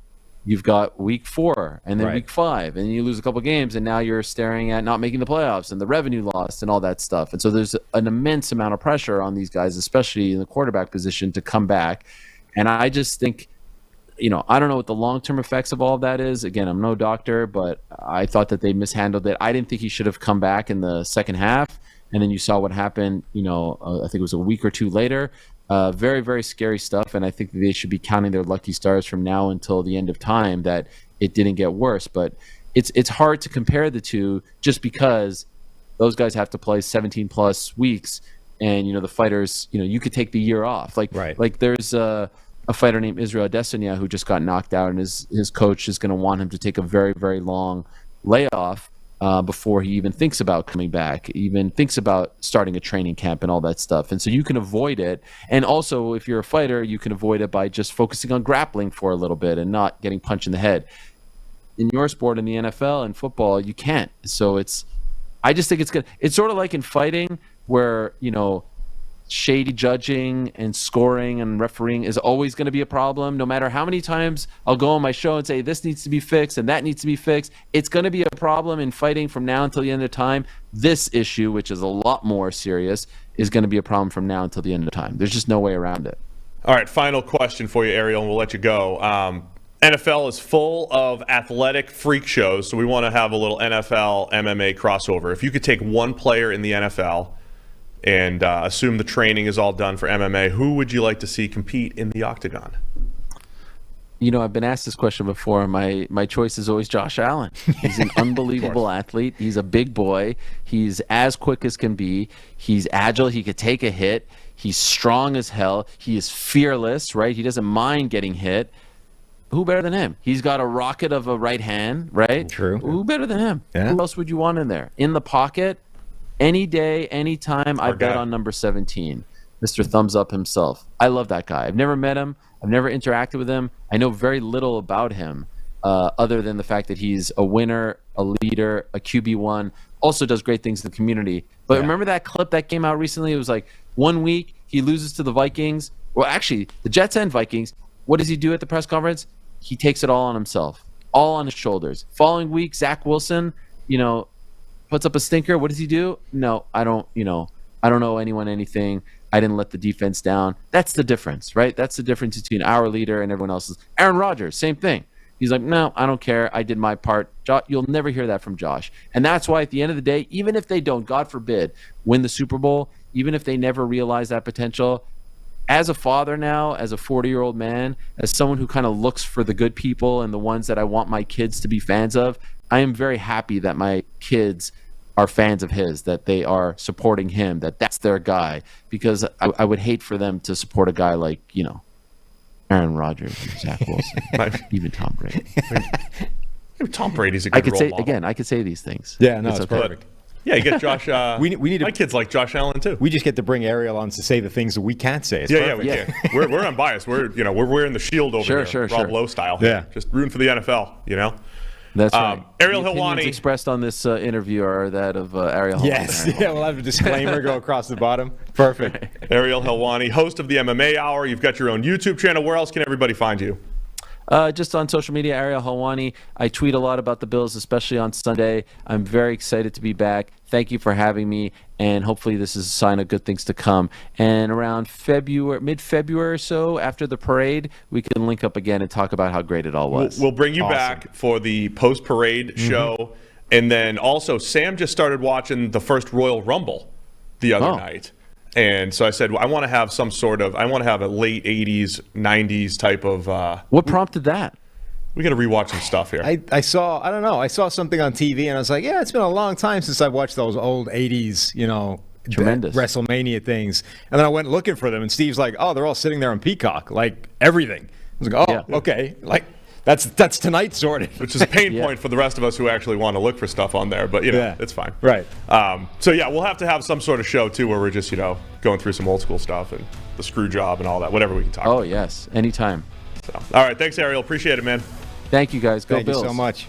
Speaker 13: you've got week 4 and then week 5, and you lose a couple games, and now you're staring at not making the playoffs and the revenue lost and all that stuff. And so there's an immense amount of pressure on these guys, especially in the quarterback position, to come back. And I just think, I don't know what the long-term effects of all of that is. Again, I'm no doctor, but I thought that they mishandled it. I didn't think he should have come back in the second half. And then you saw what happened, I think it was a week or two later. Very, very scary stuff, and I think that they should be counting their lucky stars from now until the end of time that it didn't get worse. But it's hard to compare the two just because those guys have to play 17-plus weeks, and the fighters, you could take the year off. Like there's a fighter named Israel Adesanya who just got knocked out, and his coach is going to want him to take a very, very long layoff before he even thinks about coming back, even thinks about starting a training camp and all that stuff. And so you can avoid it. And also, if you're a fighter, you can avoid it by just focusing on grappling for a little bit and not getting punched in the head. In your sport, in the NFL and football, you can't. So I just think it's good. It's sort of like in fighting where, shady judging and scoring and refereeing is always going to be a problem. No matter how many times I'll go on my show and say this needs to be fixed and that needs to be fixed, it's going to be a problem in fighting from now until the end of time. This issue, which is a lot more serious, is going to be a problem from now until the end of time. There's just no way around it.
Speaker 5: All right, final question for you, Ariel, and we'll let you go. NFL is full of athletic freak shows, so we want to have a little NFL MMA crossover. If you could take one player in the NFL and assume the training is all done for MMA, who would you like to see compete in the octagon?
Speaker 13: I've been asked this question before. My choice is always Josh Allen. He's an unbelievable athlete. He's a big boy. He's as quick as can be. He's agile. He could take a hit. He's strong as hell. He is fearless, right? He doesn't mind getting hit. Who better than him? He's got a rocket of a right hand, right?
Speaker 6: True.
Speaker 13: Who better than him?
Speaker 6: Yeah.
Speaker 13: Who else would you want in there? In the pocket, any day, any time, I bet on number 17, Mr. Thumbs Up himself. I love that guy. I've never met him. I've never interacted with him. I know very little about him other than the fact that he's a winner, a leader, a QB1, also does great things in the community. But remember that clip that came out recently? It was like 1 week, he loses to the Vikings. Well, actually, the Jets and Vikings. What does he do at the press conference? He takes it all on himself, all on his shoulders. Following week, Zach Wilson, puts up a stinker. What does he do? No, I don't know anyone anything. I didn't let the defense down. That's the difference, right? That's the difference between our leader and everyone else's. Aaron Rodgers, same thing. He's like, no, I don't care. I did my part. You'll never hear that from Josh. And that's why at the end of the day, even if they don't, God forbid, win the Super Bowl, even if they never realize that potential, as a father now, as a 40-year-old man, as someone who kind of looks for the good people and the ones that I want my kids to be fans of, I am very happy that my kids are fans of his, that they are supporting him, that's their guy. Because I would hate for them to support a guy like, Aaron Rodgers and Zach Wilson, even Tom Brady.
Speaker 5: Tom Brady's a good role model.
Speaker 13: Again, I could say these things.
Speaker 6: Yeah, no, it's perfect.
Speaker 5: Yeah, you get Josh.
Speaker 6: We need
Speaker 5: my kids like Josh Allen too.
Speaker 6: We just get to bring Ariel on to say the things that we can't say. It's
Speaker 5: yeah, we can. We're unbiased. We're wearing the shield over here, Rob Lowe style.
Speaker 6: Yeah,
Speaker 5: just rooting for the NFL.
Speaker 13: That's right.
Speaker 5: Ariel
Speaker 13: the
Speaker 5: Helwani
Speaker 13: opinions expressed on this interview are that of Ariel Helwani.
Speaker 6: Yes, we'll have a disclaimer go across the bottom. Perfect.
Speaker 5: Ariel Helwani, host of the MMA Hour. You've got your own YouTube channel. Where else can everybody find you?
Speaker 13: Just on social media, Ariel Helwani. I tweet a lot about the Bills, especially on Sunday. I'm very excited to be back. Thank you for having me, and hopefully this is a sign of good things to come. And around mid-February or so, after the parade, we can link up again and talk about how great it all was.
Speaker 5: We'll bring you back for the post-parade show. And then also, Sam just started watching the first Royal Rumble the other night. And so I said, well, I want to have a late 80s, 90s type of...
Speaker 13: What prompted that?
Speaker 5: We got to rewatch some stuff here.
Speaker 6: I saw something on TV, and I was like, yeah, it's been a long time since I've watched those old 80s,
Speaker 13: tremendous
Speaker 6: WrestleMania things. And then I went looking for them, and Steve's like, oh, they're all sitting there on Peacock, like everything. I was like, okay. Like, that's tonight sorted.
Speaker 5: Which is a pain point for the rest of us who actually want to look for stuff on there, but it's fine.
Speaker 6: Right.
Speaker 5: So we'll have to have some sort of show too where we're just, going through some old school stuff and the screw job and all that. Whatever we can talk.
Speaker 13: Oh
Speaker 5: about.
Speaker 13: yes, anytime.
Speaker 5: So, all right, thanks, Ariel. Appreciate it, man.
Speaker 13: Thank you guys. Go
Speaker 6: Thank
Speaker 13: Bills.
Speaker 6: you so much.